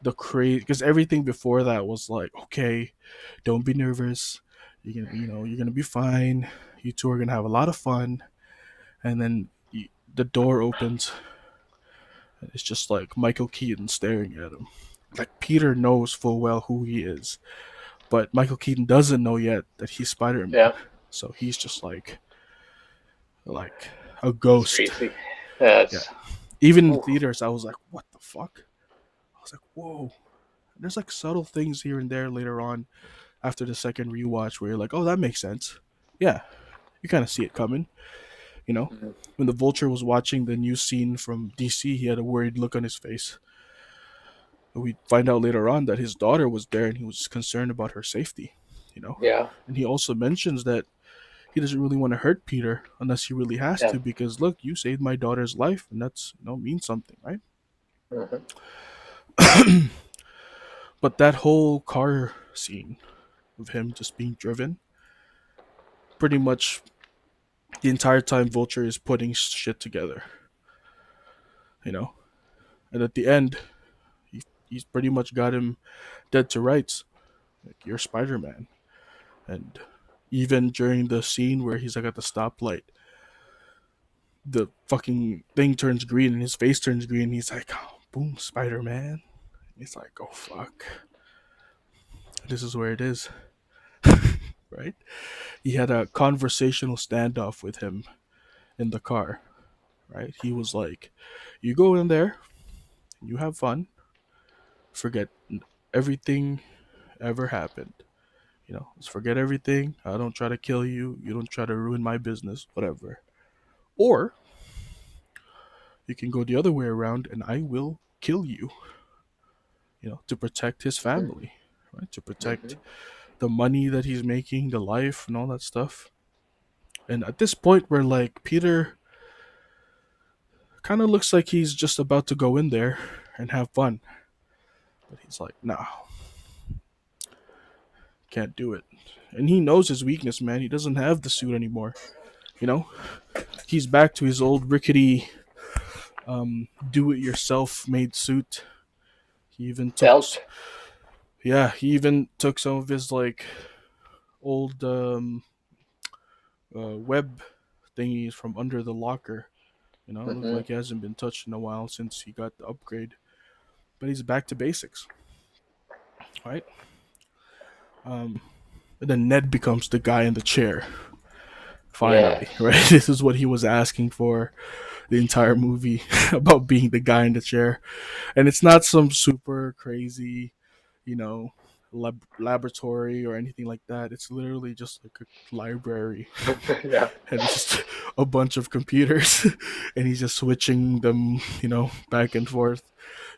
the crazy, because everything before that was like, okay, don't be nervous. You're gonna be fine. You two are gonna have a lot of fun, and then the door opens, and it's just like Michael Keaton staring at him. Like Peter knows full well who he is, but Michael Keaton doesn't know yet that he's Spider Man. Yeah. So he's just like a It's ghost. crazy. Yeah. That's. Even in Ooh. theaters, I was like, what the fuck? I was like, whoa. There's like subtle things here and there later on after the second rewatch where you're like, oh, that makes sense. Yeah, you kind of see it coming. You know, Mhm. when the Vulture was watching the new scene from DC, he had a worried look on his face. We find out later on that his daughter was there and he was concerned about her safety. You know, Yeah. and he also mentions that he doesn't really want to hurt Peter unless he really has Yeah. to because look, you saved my daughter's life and that's means something, right? Hmm. But that whole car scene of him just being driven, pretty much the entire time Vulture is putting shit together, you know. And at the end, he's pretty much got him dead to rights. Like you're Spider Man, and even during the scene where he's like at the stoplight, the fucking thing turns green and his face turns green. He's like, oh, "Boom, Spider Man." He's like, "Oh fuck, this is where it is." Right? He had a conversational standoff with him in the car. Right? He was like, "You go in there, you have fun, forget everything ever happened. Just forget everything. I don't try to kill you. You don't try to ruin my business, whatever. Or you can go the other way around and I will kill you, to protect his family, right? To protect Hmm. the money that he's making, the life, and all that stuff." And at this point, where like Peter kind of looks like he's just about to go in there and have fun, but he's like, "Nah, can't do it." And he knows his weakness, man. He doesn't have the suit anymore. You know, he's back to his old rickety do-it-yourself made suit. He even took, Belt. yeah, he even took some of his like old web thingies from under the locker. It looks Hmm. like he hasn't been touched in a while since he got the upgrade. But he's back to basics, right? Um, and then Ned becomes the guy in the chair. Yeah. Finally, right? This is what he was asking for the entire movie about being the guy in the chair. And it's not some super crazy, you know, laboratory or anything like that. It's literally just like a library, Yeah. and it's just a bunch of computers, and he's just switching them, back and forth,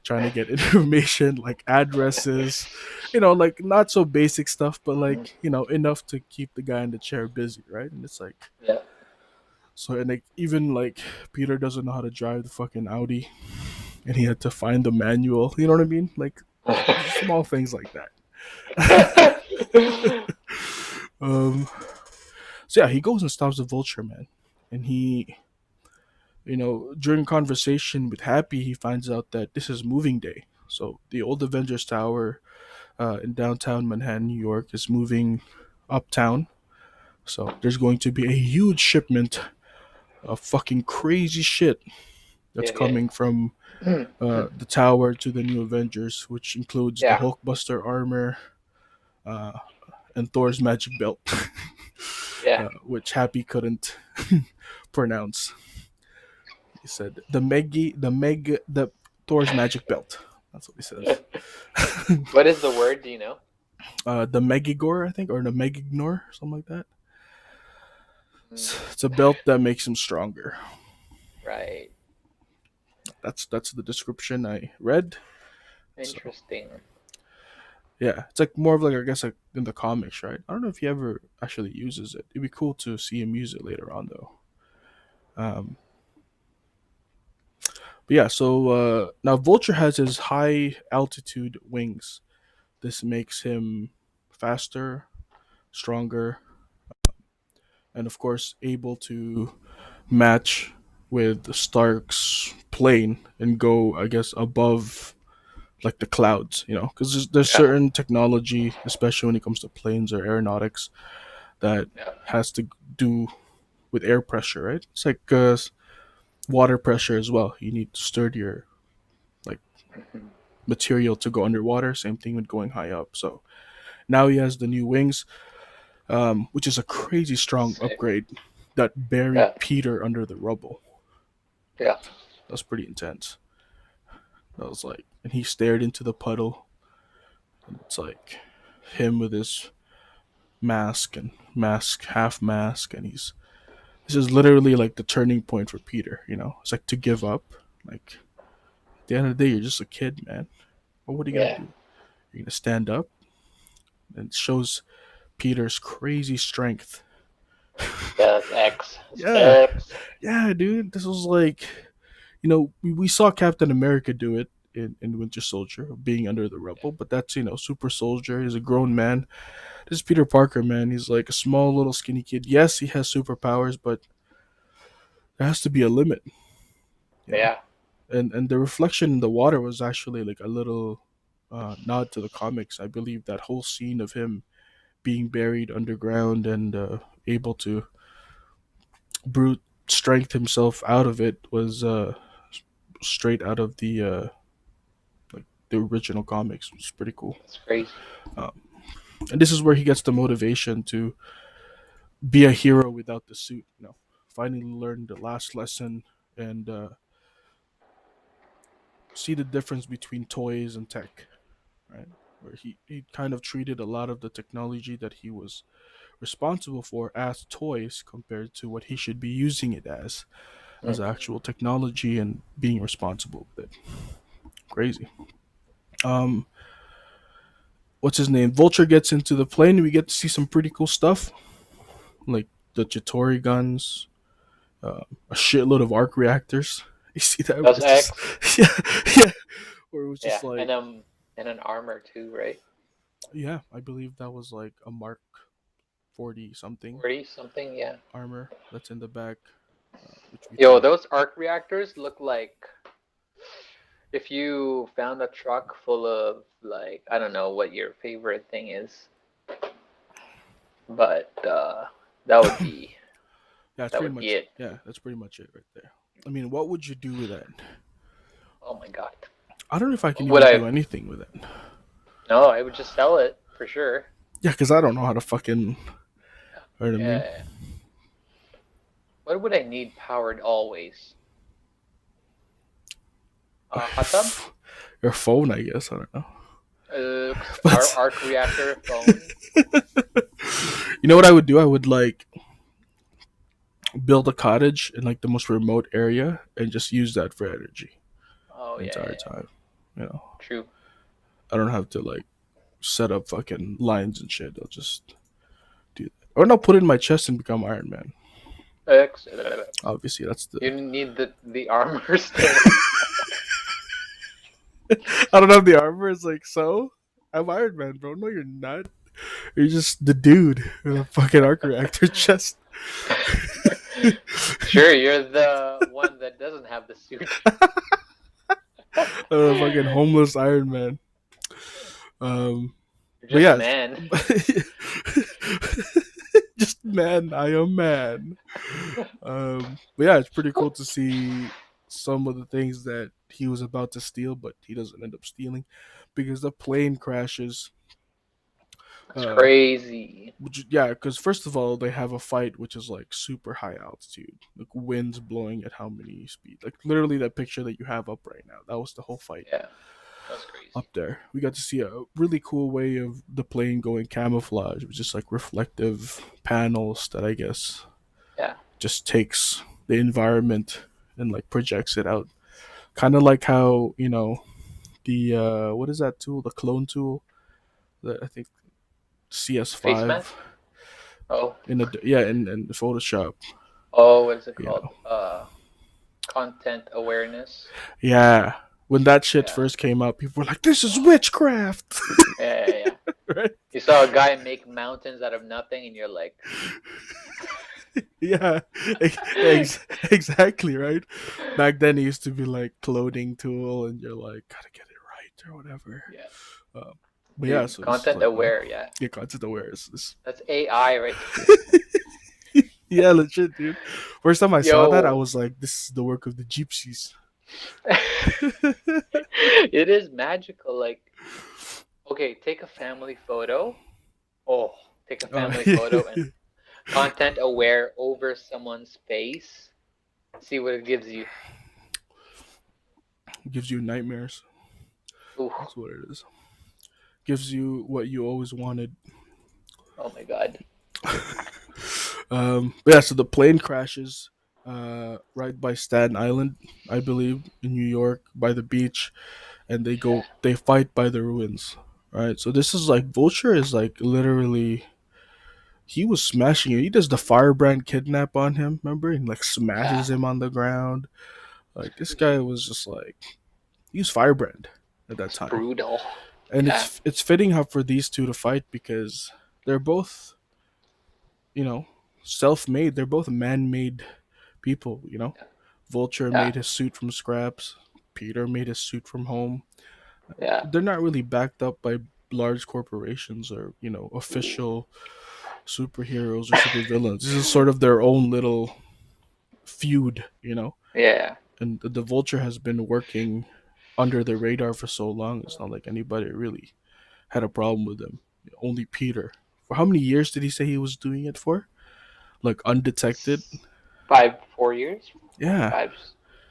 trying to get information like addresses, like not so basic stuff, but Mhm. like enough to keep the guy in the chair busy, right? And it's like Yeah. so, and like even like Peter doesn't know how to drive the fucking Audi, and he had to find the manual. You know what I mean? Like small things like that. um. So yeah, he goes and stops the Vulture, man, and he During conversation with Happy, he finds out that this is moving day. So the old Avengers Tower in downtown Manhattan, New York, is moving uptown. So there's going to be a huge shipment of fucking crazy shit that's Yeah, yeah. coming from the tower to the new Avengers, which includes the Yeah, Hulkbuster armor uh, and Thor's magic belt, yeah. which Happy couldn't pronounce. He said the Thor's magic belt. That's what he says. What is the word? Do you know? The Megigore, I think, or the Megignore, something like that. Mm, It's a belt that makes him stronger. right. That's the description I read. So Interesting. yeah, it's like more of like, I guess, like in the comics, right? I don't know if he ever actually uses it. It'd be cool to see him use it later on, though. Um, but yeah, so now Vulture has his high altitude wings. This makes him faster, stronger, and of course able to match with Stark's plane and go, I guess, above like the clouds, because there's Yeah, certain technology, especially when it comes to planes or aeronautics, that yeah. has to do with air pressure, right? It's like water pressure as well. You need sturdier like Mhm. material to go underwater. Same thing with going high up. So now he has the new wings, which is a crazy strong Sick. upgrade that buried Yeah, Peter under the rubble. yeah, That's pretty intense. That was like, and he stared into the puddle, and it's like him with his mask and mask, half mask, and this is literally like the turning point for Peter. It's like to give up. Like at the end of the day, you're just a kid, man. But what are you gonna yeah. do? You're gonna stand up, and it shows Peter's crazy strength. Yeah, that's X. That's Yeah, X. yeah, dude. This was like, we saw Captain America do it in Winter Soldier, being under the rubble, but that's, super soldier. He's a grown man. This is Peter Parker, man. He's like a small little skinny kid. Yes, he has superpowers, but there has to be a limit, you know. Yeah. And the reflection in the water was actually like a little nod to the comics. I believe that whole scene of him being buried underground and able to brute strength himself out of it was straight out of like the original comics. It's pretty cool. That's crazy. Um, and this is where he gets the motivation to be a hero without the suit. Finally learn the last lesson and see the difference between toys and tech, right? Where he kind of treated a lot of the technology that he was responsible for as toys compared to what he should be using it as Hmm. actual technology and being responsible with it. Crazy. Um, what's his name? Vulture gets into the plane. We get to see some pretty cool stuff, like the Chitori guns, a shitload of arc reactors. You see that? Where That's it's just X. yeah, yeah. Where it was Yeah, just like, and an armor too, right? yeah, I believe that was like a Mark 40 something 40 something, yeah. armor that's in the back, which we Yo, thought. those arc reactors look like if you found a truck full of like I don't know what your favorite thing is, but that would be Yeah, it's that pretty would be much, it. yeah, that's pretty much it right there. I mean, what would you do with that? Oh my god. I don't know if I can What would even I? do anything with it. No, I would just sell it for sure. Yeah, because I don't know how to fucking. You know what I mean? Yeah. What would I need powered always? Hot tub? Your phone, I guess. I don't know. Our But arc reactor phone. you know what I would do? I would like build a cottage in like the most remote area and just use that for energy Oh the yeah, entire yeah. time. You know, True. I don't have to like set up fucking lines and shit. I'll just do that. Or no, put it in my chest and become Iron Man. X. Obviously, that's the. You need the armor still. I don't have the armor. It's like, so I'm Iron Man, bro. No, you're not. You're just the dude with a fucking arc reactor chest. Sure, you're the one that doesn't have the suit. Fucking homeless Iron Man. Um, You're but just yeah, man. just man, I am man. But yeah, it's pretty cool to see some of the things that he was about to steal, but he doesn't end up stealing because the plane crashes. That's Uh, crazy. yeah, because first of all, they have a fight which is like super high altitude, like winds blowing at how many speed? Like literally that picture that you have up right now. That was the whole fight Yeah, that's up crazy. there. We got to see a really cool way of the plane going camouflage, with just like reflective panels that I guess Yeah, just takes the environment and like projects it out. Kind of like how the what is that tool? The clone tool that I think face mask. CS5 Oh, in a yeah in Photoshop. oh, what is it You called? know, Content awareness. yeah. When that shit Yeah, first came out, people were like, "This is witchcraft," yeah. right? You saw a guy make mountains out of nothing, and you're like, Yeah, exactly, right. Back then, it used to be like clothing tool, and you're like, gotta get it right or whatever. yeah, Uh, but yeah, dude, so this is content like aware. Yeah, yeah, content aware is this. that's AI right Yeah, legit, dude. First time I there. saw that, I Yo, was like, this is the work of the gypsies. it is magical. Like, okay, take a family photo. Oh, take a family photo and It content aware over someone's face. See what it gives you. gives you nightmares. Ooh, That's what it is. Gives you what you always wanted. oh my god. But yeah, so the plane crashes right by Staten Island, I believe, in New York, by the beach, and they fight by the ruins. Right, so this is like Vulture is like literally he was smashing it. He does the firebrand kidnap on him, remember, and like Yeah, smashes him on the ground. Like this guy was just like he was firebrand at that it's time, brutal. and Yeah, it's fitting how for these two to fight because they're both you know self-made. They're both man-made people. yeah, Vulture yeah, made his suit from scraps. Peter made his suit from home. yeah. They're not really backed up by large corporations or Ooh. official superheroes or supervillains. This is sort of their own little feud. Yeah, And the Vulture has been working under the radar for so long. It's not like anybody really had a problem with him. Only Peter. For how many years did he say he was doing it for? Like undetected. 4 years, Yeah. five,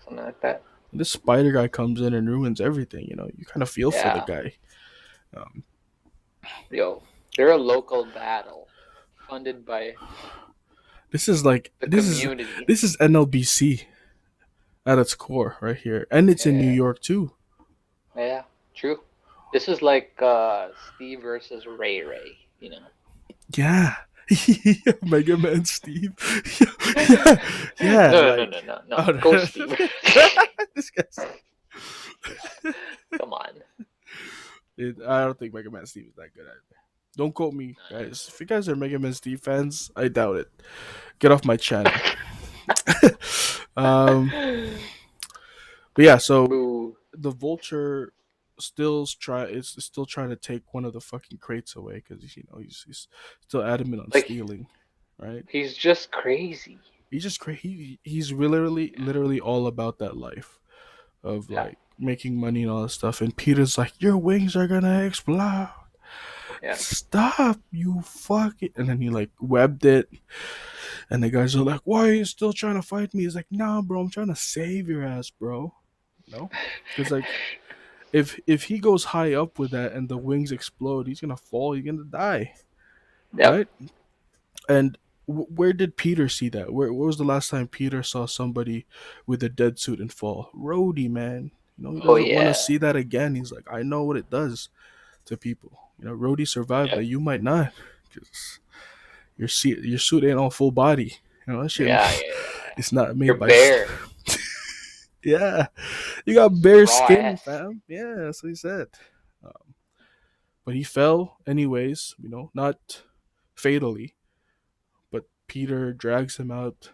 something like that. And this spider guy comes in and ruins everything. You kind of feel for the Yeah, guy. Um, yo, they're a local battle funded by this is like the community. this is NLBC at its core right here, and it's in New Yeah, York too. yeah, true. This is like Steve versus Ray Ray, you know. Yeah. Mega Man Steve. no, Yeah, yeah, no, no, no, like no, no. oh, Go no. Steve. This guy's Come on. I don't think Mega Man Steve is that good at it. Don't quote me, guys. If you guys are Mega Man Steve fans, I doubt it. Get off my channel. um, but yeah, so Boo. the Vulture is still trying to take one of the fucking crates away because he's still adamant on Like stealing, right? he's just crazy. He's just he's literally all about that life of Yeah, like making money and all that stuff. And Peter's like, your wings are gonna explode. yeah, Stop, you fuck it. And then he like webbed it, and the guys are like, why are you still trying to fight me? He's like, nah, bro, I'm trying to save your ass, bro. Because like if he goes high up with that and the wings explode, he's gonna fall. He's gonna die, yep. right? And where did Peter see that? Where was the last time Peter saw somebody with a dead suit and fall? Rhodey, man. He Oh doesn't want to yeah, see that again. He's like, I know what it does to people. Rhodey survived, yep. but you might not, because your suit ain't all full body. That shit. Yeah, yeah, yeah. It's not You're made by. bare. Yeah, you got It's bare raw skin, ass. fam. Yeah, that's what he said. Um, but he fell anyways. Not fatally, but Peter drags him out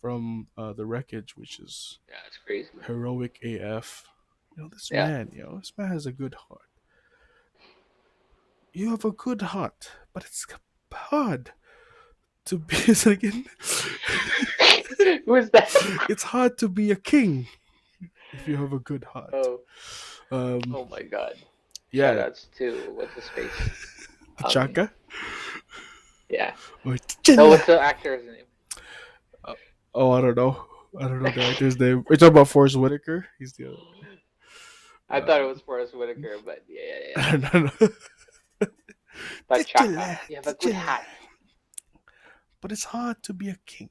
from the wreckage, which is Yeah, it's crazy. heroic AF. Yeah. This man has a good heart. You have a good heart, but it's hard to be. Again, Who is that? it's hard to be a king if you have a good heart. Oh, Um, oh my God. Shout yeah, outs to what's his face? Um, T'Chaka yeah. or No, T'Challa. what's the actor's name? Uh, oh, I don't know. I don't know the actor's name. We're talking about Forrest Whitaker. He's the other. I thought it was Forrest Whitaker, but yeah, yeah, yeah. I don't know. But Chaka, T'Challa, you have a good T'Challa. hat. But it's hard to be a king.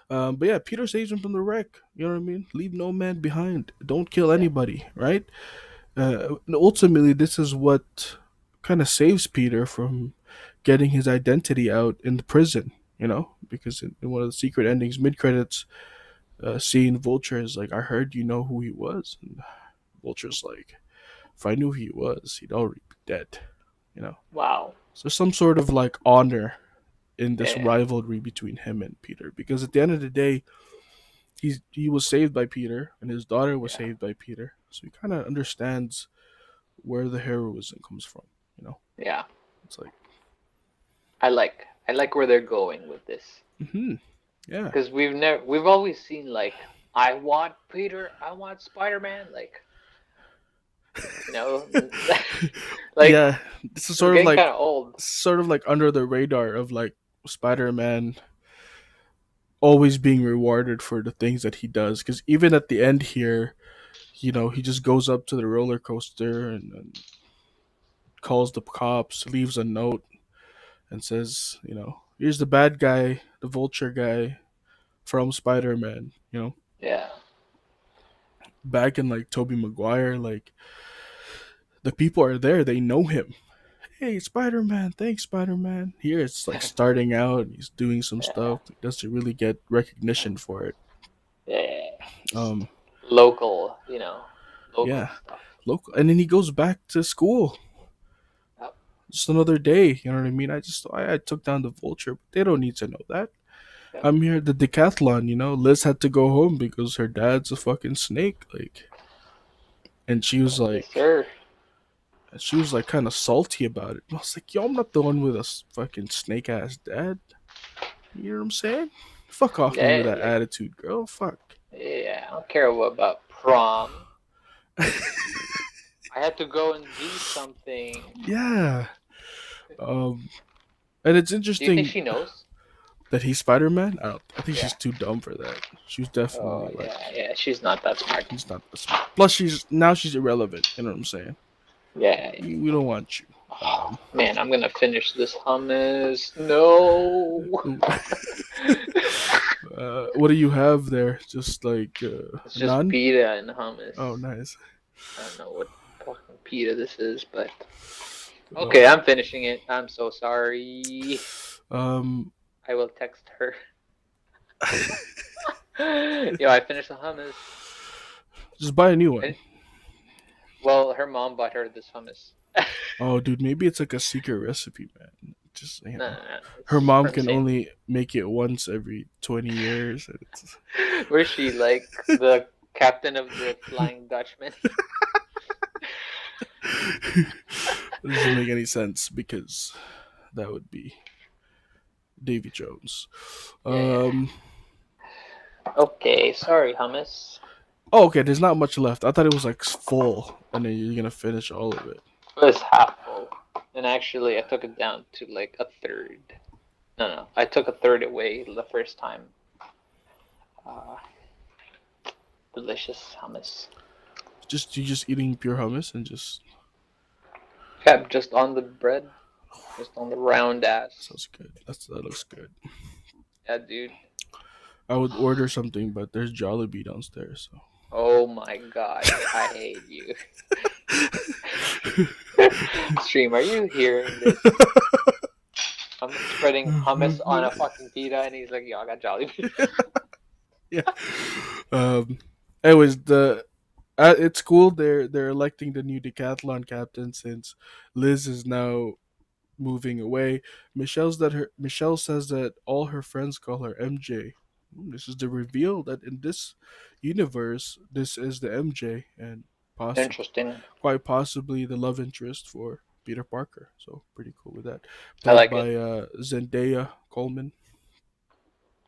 But yeah, Peter saves him from the wreck. You know what I mean? Leave no man behind. Don't kill Yeah. anybody, right? And ultimately, this is what kind of saves Peter from getting his identity out in the prison. Because in one of the secret endings, mid credits scene, Vulture is like, "I heard you know who he was," and Vulture's like, "If I knew who he was, he'd already be dead." You know. Wow. So there's some sort of like honor in this Yeah. rivalry between him and Peter, because at the end of the day, he was saved by Peter, and his daughter was Yeah. saved by Peter. So he kind of understands where the heroism comes from. You know, Yeah. it's like, I like where they're going with this. yeah, Because we've always seen like I want Peter, I want Spider-Man, like you know, like yeah. This is it's getting kind of old. sort of like under the radar of like Spider-Man always being rewarded for the things that he does. Because even at the end here, he just goes up to the roller coaster and calls the cops, leaves a note, and says, here's the bad guy, the Vulture guy from Spider-Man. Yeah. Back in like Tobey Maguire, like the people are there, they know him. Hey, Spider-Man, thanks, Spider-Man. Here it's like starting out, and he's doing some Yeah. stuff. He doesn't really get recognition for it. Yeah. Just Um, local, local yeah, stuff. local, and then he goes back to school. Yep. Just another day, you know what I mean? I took down the Vulture, but they don't need to know that. Yep. I'm here at the decathlon. Liz had to go home because her dad's a fucking snake. Like, and Yes, sir. she was like kind of salty about it. I was like, yo, I'm not the one with a fucking snake ass dad. You know what I'm saying? Fuck off me with Yeah, that like attitude, girl. Fuck. yeah, I don't care what about prom. I had to go and do something. Yeah. And it's Do you think interesting she knows? that he's Spider Man. I think Yeah. she's too dumb for that. She was definitely Oh like, yeah, yeah. She's not that smart. he's not that smart. Plus, she's irrelevant. You know what I'm saying? Yeah. Yeah. We don't want you. Oh, man, I'm gonna finish this hummus. No. What do you have there? Just like It's just none? pita and hummus. Oh, nice. I don't know what fucking pita this is, but No. okay, I'm finishing it. I'm so sorry. Um, I will text her. Yo, I finished the hummus. just buy a new one. And, well, her mom bought her this hummus. Oh, dude, maybe it's like a secret recipe, man. Just No. her It's mom from can St. only make it once every 20 years. And Where's she like the captain of the Flying Dutchman? it doesn't make any sense because that would be Davy Jones. Yeah. Um. Okay, sorry, hummus. Oh, okay. There's not much left. I thought it was like full, and then you're gonna finish all of it. It was half full. And actually, I took it down to like a third. No. I took a third away the first time. Uh, delicious hummus. Just you just eating pure hummus and just Yeah, just on the bread. Just on the round ass. sounds good. That looks good. Yeah, dude. I would order something, but there's Jollibee downstairs. So. Oh my god. I hate you. Stream, are you hearing this? I'm spreading hummus on a fucking pita, and he's like, "Yo, I got Jollibee." Yeah. Um. Anyways, it's cool. They're electing the new decathlon captain since Liz is now moving away. Michelle says that all her friends call her MJ. This is the reveal that in this universe, this is the MJ, and Interesting. quite possibly the love interest for Peter Parker. So pretty cool with that. I Played like it. by Zendaya Coleman,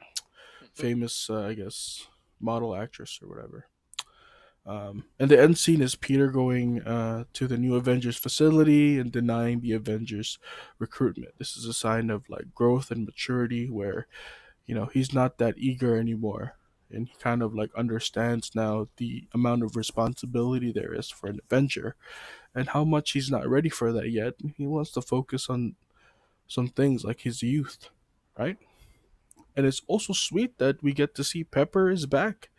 Mhm. famous I guess model actress or whatever. And the end scene is Peter going to the new Avengers facility and denying the Avengers recruitment. This is a sign of like growth and maturity, where he's not that eager anymore, and he kind of like understands now the amount of responsibility there is for an Avenger, and how much he's not ready for that yet. He wants to focus on some things like his youth, right? And it's also sweet that we get to see Pepper is back.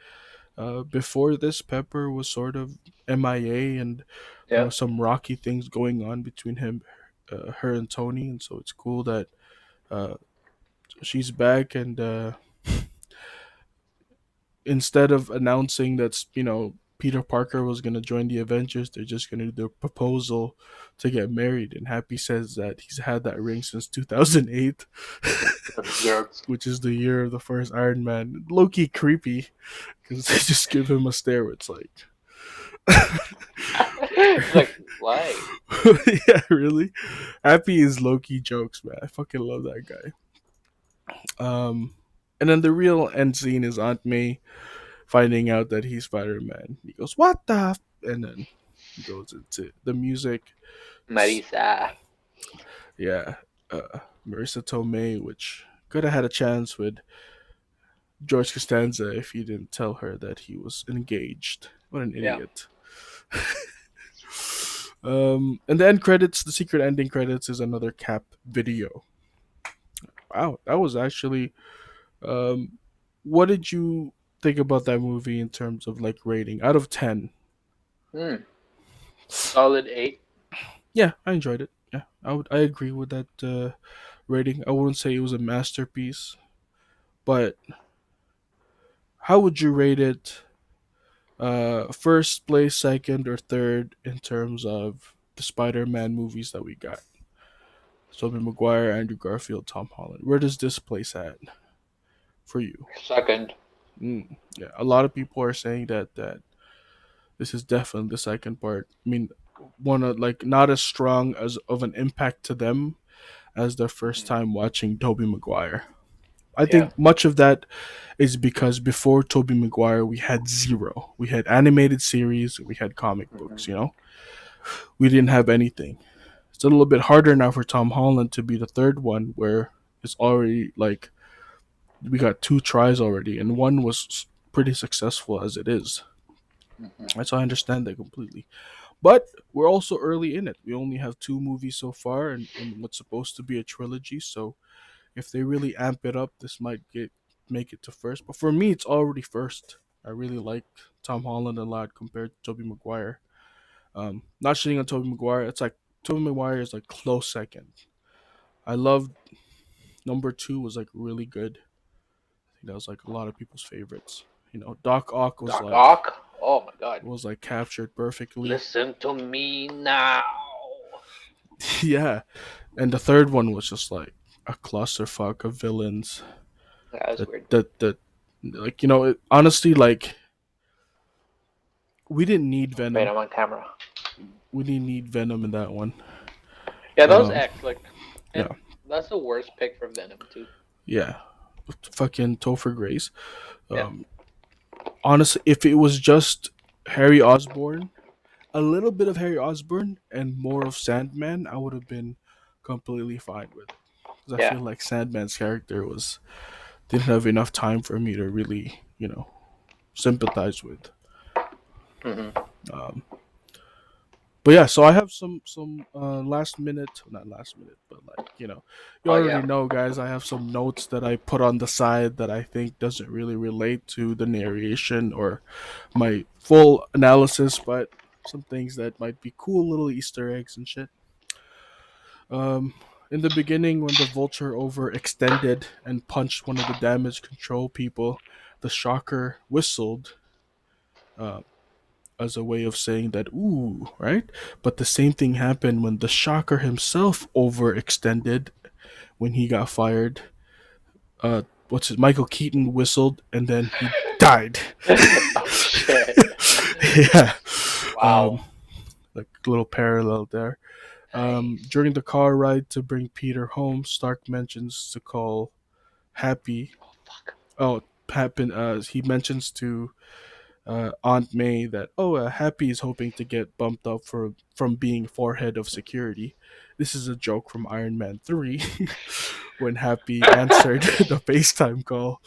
Before this, Pepper was sort of MIA, and there Yeah. was some rocky things going on between her, and Tony, and so it's cool that uh, she's back. And instead of announcing that Peter Parker was gonna join the Avengers, they're just gonna do the proposal to get married. And Happy says that he's had that ring since 2008, That's jokes. which is the year of the first Iron Man. Low key creepy because they just give him a stare. Where it's like, It's like, why? yeah, really. Happy is low key jokes, man. I fucking love that guy. Um, and then the real end scene is Aunt May finding out that he's Spider Man. He goes, "What the?" And then he goes into the music. It's, Marisa. yeah, Marissa Tomei, which could have had a chance with George Costanza if he didn't tell her that he was engaged. What an Yeah. idiot. And the end credits, the secret ending credits, is another Cap video. Wow, that was actually. Um, what did you think about that movie in terms of like rating out of 10? Hmm. Solid 8. Yeah, I enjoyed it. Yeah, I agree with that rating. I wouldn't say it was a masterpiece, but how would you rate it? First place, second, or third in terms of the Spider-Man movies that we got? Tobey Maguire, Andrew Garfield, Tom Holland. Where does this place at for you? Second. Yeah, a lot of people are saying that this is definitely the second part. I mean, one of like not as strong as of an impact to them as their first Mhm. time watching Tobey Maguire. I Yeah. think much of that is because before Tobey Maguire we had zero. We had animated series, we had comic Mhm. books, We didn't have anything. It's a little bit harder now for Tom Holland to be the third one, where it's already like we got two tries already, and one was pretty successful as it is. Mhm. So I understand that completely. But we're also early in it. We only have two movies so far, and in what's supposed to be a trilogy. So if they really amp it up, this might get make it to first. But for me, it's already first. I really like Tom Holland a lot compared to Tobey Maguire. Not shitting on Tobey Maguire. It's like Tobey Maguire is like close second. I loved number two was like really good. I think that was like a lot of people's favorites. Doc Ock Doc Ock. Oh my god. was like captured perfectly. Listen to me now. Yeah, and the third one was just like a clusterfuck of villains. That was That weird. that that like honestly, like we didn't need Wait, Venom. I'm on camera. We didn't need Venom in that one. Yeah, that was Um, X. Like, yeah, and that's the worst pick for Venom too. yeah, fucking Topher Grace. Yeah. Um, Honestly, if it was just Harry Osborn, a little bit of Harry Osborn and more of Sandman, I would have been completely fine with it. Because I Yeah. feel like Sandman's character was didn't have enough time for me to really, sympathize with. Hmm. Um, but yeah, so I have some last minute, not last minute, but like you Oh already yeah. know, guys. I have some notes that I put on the side that I think doesn't really relate to the narration or my full analysis, but some things that might be cool little Easter eggs and shit. Um, in the beginning, when the vulture overextended and punched one of the damage control people, the shocker whistled. Uh, as a way of saying that, ooh, right? But the same thing happened when the Shocker himself overextended when he got fired. What's his Michael Keaton whistled and then he died. Oh shit! Yeah. Um, Wow. like little parallel there. Nice. During the car ride to bring Peter home, Stark mentions to call Happy. Oh fuck. Oh, happen. He mentions to Aunt May that Happy is hoping to get bumped up for from being forehead of security. This is a joke from Iron Man 3 when Happy answered the FaceTime call,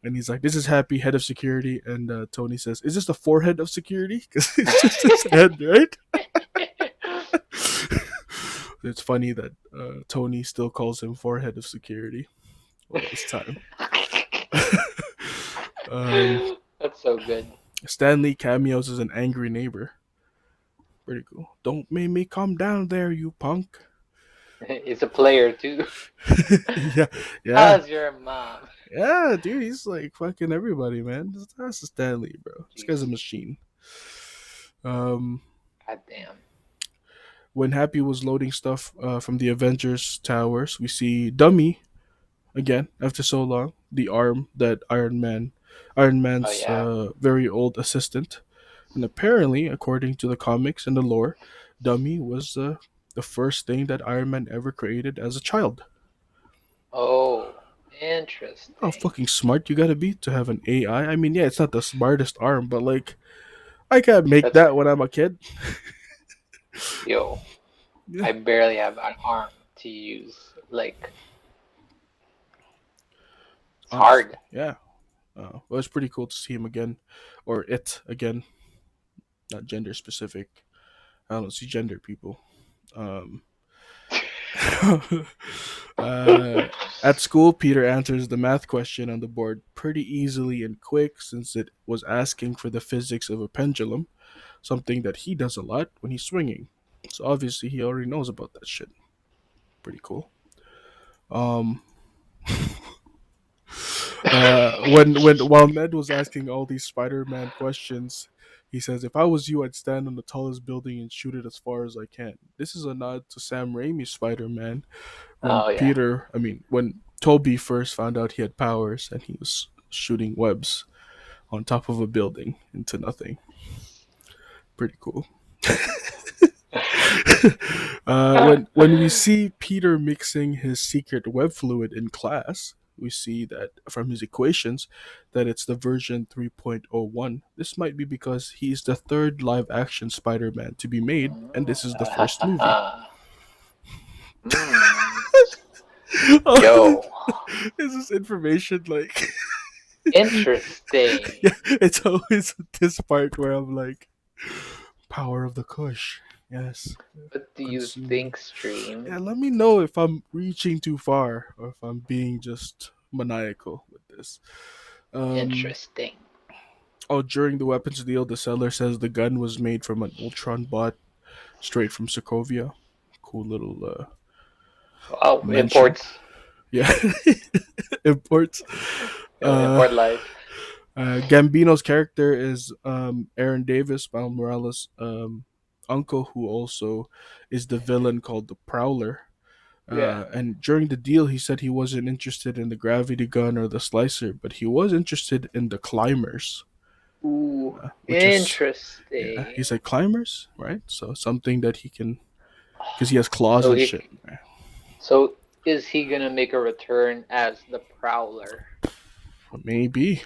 and he's like, "This is Happy, head of security," and Tony says, "Is this the forehead of security? Because it's just his head, right?" It's funny that Tony still calls him forehead of security all this time. um, That's so good. Stanley cameos as an angry neighbor. Pretty cool. Don't make me come down there, you punk. He's a player too. Yeah, yeah, How's your mom? yeah, dude. He's like fucking everybody, man. That's a Stanley, bro. This guy's a Jeez. machine. Um, God damn. when Happy was loading stuff from the Avengers towers, we see Dummy again after so long. The arm that Iron Oh Man's yeah. very old assistant, and apparently, according to the comics and the lore, Dummy was the first thing that Iron Man ever created as a child. Oh, How interesting. fucking smart you gotta be to have an AI? I mean, yeah, it's not the smartest arm, but like, I can't make That's that when I'm a kid. yo. Yeah, I barely have an arm to use. Like it's honestly, hard. yeah. Well, it's pretty cool to see him again, or it again, not gender specific. I don't see gender people. Um, uh, at school, Peter answers the math question on the board pretty easily and quick since it was asking for the physics of a pendulum, something that he does a lot when he's swinging. So obviously, he already knows about that shit. Pretty cool. Um, when while Ned was asking all these Spider-Man questions, he says, "If I was you, I'd stand on the tallest building and shoot it as far as I can." This is a nod to Sam Raimi's Spider-Man when Oh yeah. when Toby first found out he had powers and he was shooting webs on top of a building into nothing. Pretty cool. When we see Peter mixing his secret web fluid in class, we see that from his equations that it's the version 3.01. This might be because he's the third live action Spider-Man to be made, and this is the first movie. mm. This Yo, is information like interesting. yeah, it's always this part where I'm like, power of the Kush. Yes, What do you consuming. think, Stream? Yeah, let me know if I'm reaching too far or if I'm being just maniacal with this. Um, Interesting. during the weapons deal, the seller says the gun was made from an Ultron bot straight from Sokovia. Cool little Oh, mention. imports. Yeah, imports. Yo, Uh, import life. Gambino's character is Aaron Davis, Miles Morales' uncle, who also is the villain called the Prowler. Yeah. And during the deal, he said he wasn't interested in the gravity gun or the slicer, but he was interested in the climbers, Ooh, which is, yeah, he interesting. said climbers, right? So something that he can, because he has claws So and he, shit. Right? so is he gonna make a return as the Prowler? Maybe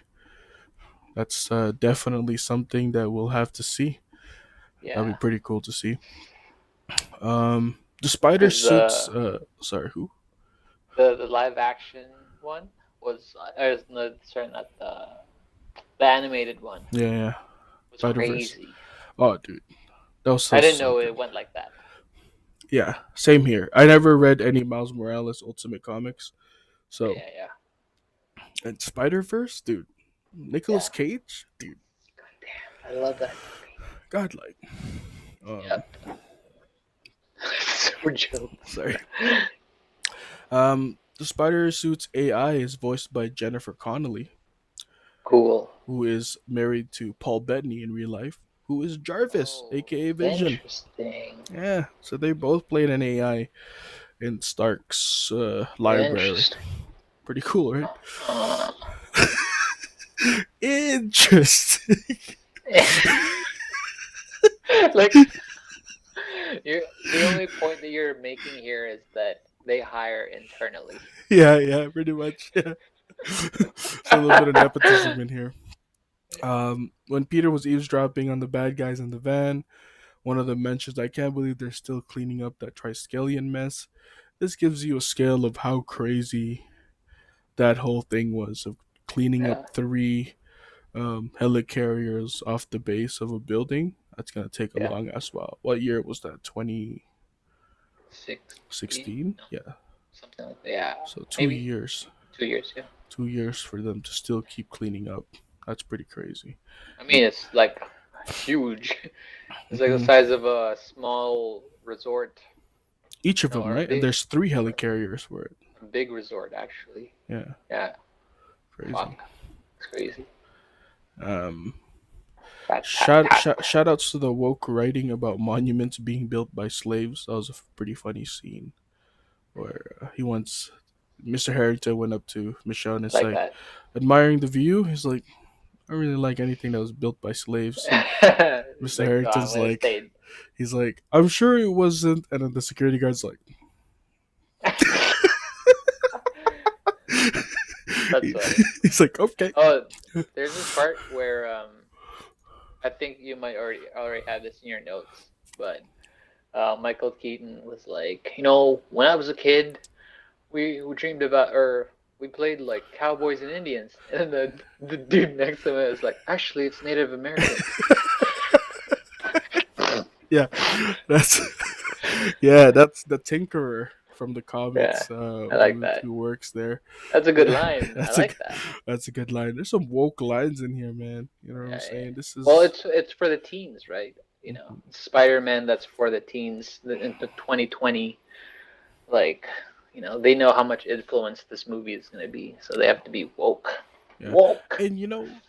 that's definitely something that we'll have to see. That'd be Yeah, pretty cool to see. The spider because suits. Sorry, who? the live action one was, no, sorry, not the animated one Yeah, yeah. was Spider Verse. crazy. Oh, dude, that was I so didn't so know good. it went like that. Yeah, same here. I never read any Miles Morales Ultimate Comics, Yeah, so yeah, yeah. and Spider Verse, dude. Nicolas Yeah. Cage, dude, God damn, I love that movie. godlike. Um, Yep. So jokes. sorry. The Spider Suit's AI is voiced by Jennifer Connelly, Cool. who is married to Paul Bettany in real life. who is Jarvis, Oh, aka Vision. interesting. Yeah, so they both played an AI in Stark's library. Interesting. Pretty cool, right? Uh, Interesting. like you the only point that you're making here is that they hire internally. Yeah, pretty much. Yeah. So a little bit of nepotism in here. When Peter was eavesdropping on the bad guys in the van, one of them mentions, "I can't believe they're still cleaning up that Triskelion mess." This gives you a scale of how crazy that whole thing was of cleaning up Yeah. three helicarriers off the base of a building. That's gonna take a Yeah. long ass while. What year was that? 16? 2016. No, Yeah. something like that. Yeah. So two Maybe years. 2 years, yeah. 2 years for them to still keep cleaning up. That's pretty crazy. I mean it's like huge. It's like the Hmm. size of a small resort, Each of them, or a right? And big there's three or helicarriers for it. a big resort actually. Yeah, Yeah. crazy. Fuck. It's crazy. Um, Tat tat tat. shout outs to the woke writing about monuments being built by slaves. That was a pretty funny scene where he once Mr. Harrington went up to Michelle and it's Like like that. admiring the view. He's like, I don't really like anything that was built by slaves. Mr. Like, no, I'm Harrington's gonna like, stay. he's like, I'm sure it wasn't. And then the security guard's like, That's funny. he's like, okay. Oh, there's this part where I think you might already have this in your notes, but Michael Keaton was like, when I was a kid, we dreamed about or we played like cowboys and Indians, and the dude next to him is like, actually, it's Native Americans. Yeah, that's that's the Tinkerer from the Yeah, comics I like who that. works there. That's a good line. I that's a like that. that's a good line. There's some woke lines in here, man. You know what I'm Yeah, yeah. saying? This Well, is it's for the teens, right? Mhm. Spider-Man. That's for the teens into 2020. Like, they know how much influence this movie is going to be, so they have to be woke. Yeah, Woke. and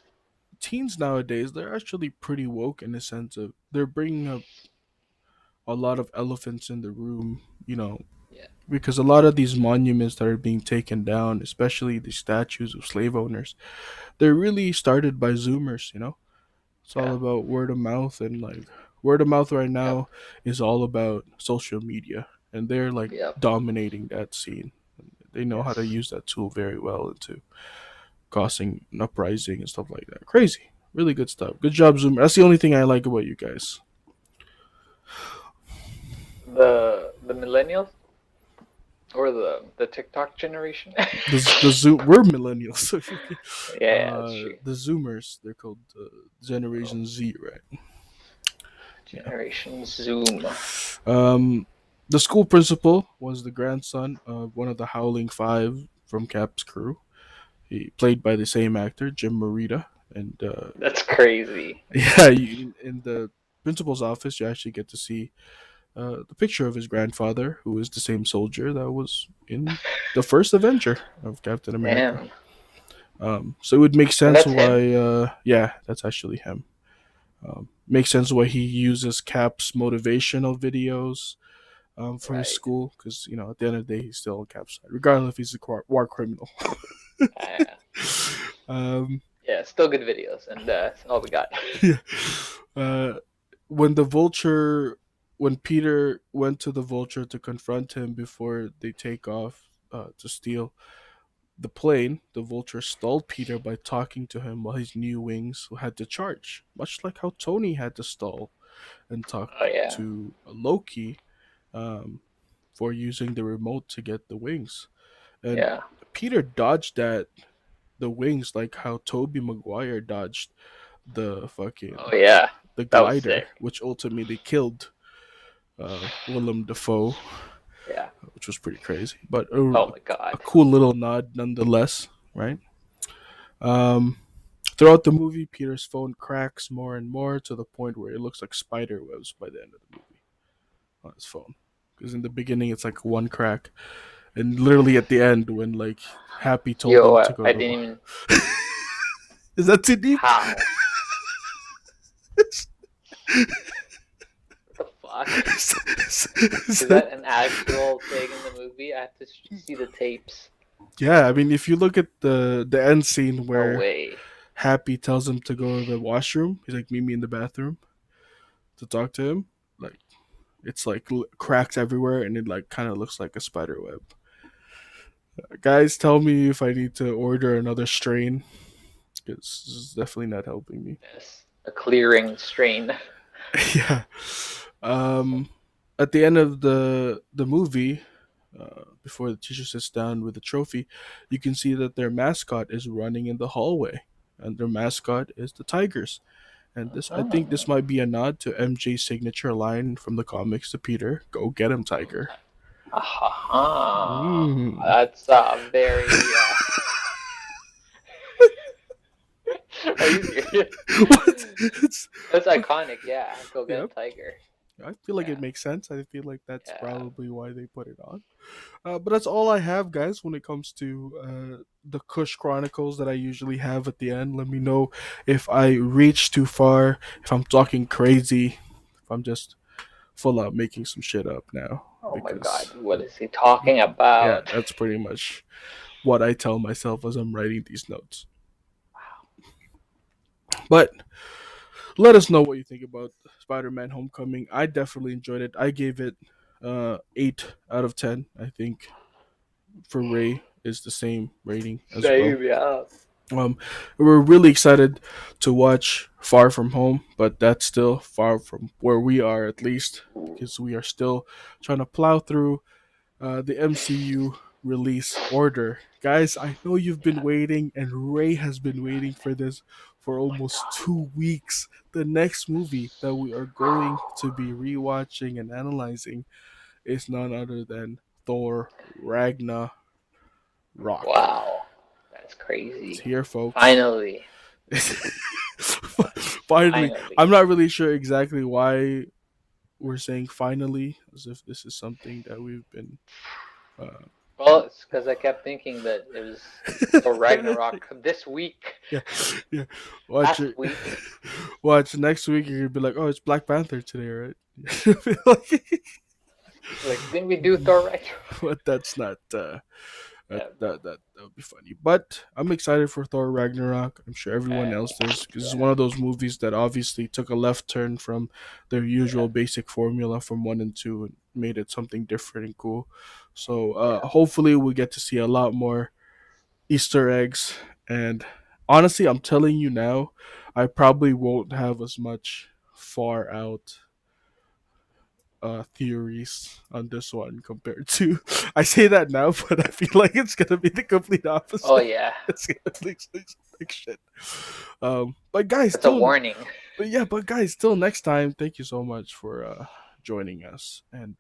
teens nowadays they're actually pretty woke in the sense of they're bringing up a lot of elephants in the room. Yeah. Because a lot of these monuments that are being taken down, especially the statues of slave owners, they're really started by Zoomers. It's all Yeah. about word of mouth, and like word of mouth right Yep. now is all about social media, and they're like Yep. dominating that scene. They know how to Yes. use that tool very well into causing an uprising and stuff like that. Crazy, really good stuff. Good job, Zoomer. That's the only thing I like about you guys. The millennials or the TikTok generation. The Zoom, we're millennials. Yeah, that's true. The Zoomers, they're called Oh, Generation Z, right? Yeah. Generation Zoom. Um, the school principal was the grandson of one of the Howling Five from Cap's crew. He played by the same actor, Jim Morita, and That's crazy. yeah, in the principal's office, you actually get to see the picture of his grandfather, who is the same soldier that was in the first Avenger of Captain America. Damn. So it would make And sense that's him. why, yeah, that's actually him. Makes sense why he uses Cap's motivational videos for his Right. school, because at the end of the day, he's still on Cap's side, regardless if he's a war criminal. Yeah. um, Yeah, still good videos, and that's all we got. yeah. Uh, when the vulture, when Peter went to the vulture to confront him before they take off to steal the plane, the vulture stalled Peter by talking to him while his new wings had to charge, much like how Tony had to stall and talk Oh yeah. to Loki um, for using the remote to get the wings. And Yeah. Peter dodged the wings like how Toby Maguire dodged Oh yeah. the That was glider, sick. which ultimately killed Willem Dafoe, Yeah. which was pretty crazy, but Oh my a god. cool little nod nonetheless, right? Um, Throughout the movie, Peter's phone cracks more and more to the point where it looks like spider webs by the end of the movie on his phone. Because in the beginning, it's like one crack, and literally at the end, when like Happy told Yo, him to go I to, didn't even. is that too deep? How? What the fuck? Is Is that- that an actual thing in the movie? I have to see the tapes. yeah, I mean, if you look at the end scene No where way. Happy tells him to go to the washroom, he's like, "Meet me in the bathroom," to talk to him. Like it's like cracks everywhere, and it like kind of looks like a spider web. Guys, tell me if I need to order another strain because this is definitely not helping me. Yes. A clearing strain. Yeah. Um, at the end of the movie, before the teacher sits down with the trophy, you can see that their mascot is running in the hallway, and their mascot is the Tigers. And this, I think, Mm. this might be a nod to MJ's signature line from the comics to Peter: "Go get him, Tiger." Aha. Mm. That's very. Are you serious? What? It's, That's iconic. Yeah. Go get yep. him, Tiger. I feel like it Yeah. makes sense. I feel like that's Yeah. probably why they put it on. But that's all I have, guys, when it comes to the Kush Chronicles that I usually have at the end. Let me know if I reach too far, if I'm talking crazy, if I'm just full out making some shit up now. Oh my God. Because, What is he talking yeah, about? that's pretty much what I tell myself as I'm writing these notes. But let us know what you think about Spider-Man: Homecoming. I definitely enjoyed it. I gave it 8 out of 10. I think for Ray is the same rating as well. Same, yeah. Um, we're really excited to watch Far From Home, but that's still far from where we are, at least, because we are still trying to plow through the MCU release order. Guys, I know you've been Yeah. waiting, and Ray has been waiting for this for Oh my almost God. 2 weeks. The next movie that we are going to be rewatching and analyzing is none other than Thor Ragnarok. Wow. That's It's crazy. here, folks. Finally. Finally, I'm Finally. not really sure exactly why we're saying finally, as if this is something that we've been. Uh, Well, it's because I kept thinking that it was Thor Ragnarok this week, yeah, yeah. Watch last it. week. Watch next week. You're gonna be like, "Oh, it's Black Panther today, right?" Like, Like, didn't we do Thor Ragnarok? but that's not. That, Yeah, that that that would be funny. But I'm excited for Thor Ragnarok. I'm sure everyone and else is because it's yeah, one of those movies that obviously took a left turn from their yeah, usual basic formula from 1 and 2 and made it something different and cool. So yeah. hopefully we get to see a lot more Easter eggs. And honestly, I'm telling you now, I probably won't have as much far out theories on this one compared to I say that now, but I feel like it's gonna be the complete Oh opposite. yeah, It's gonna be like shit. But guys, that's a till warning. but guys, till next time. Thank you so much for joining us, and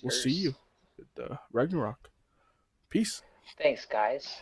we'll see Sirs. you with Ragnarok. Peace. Thanks, guys.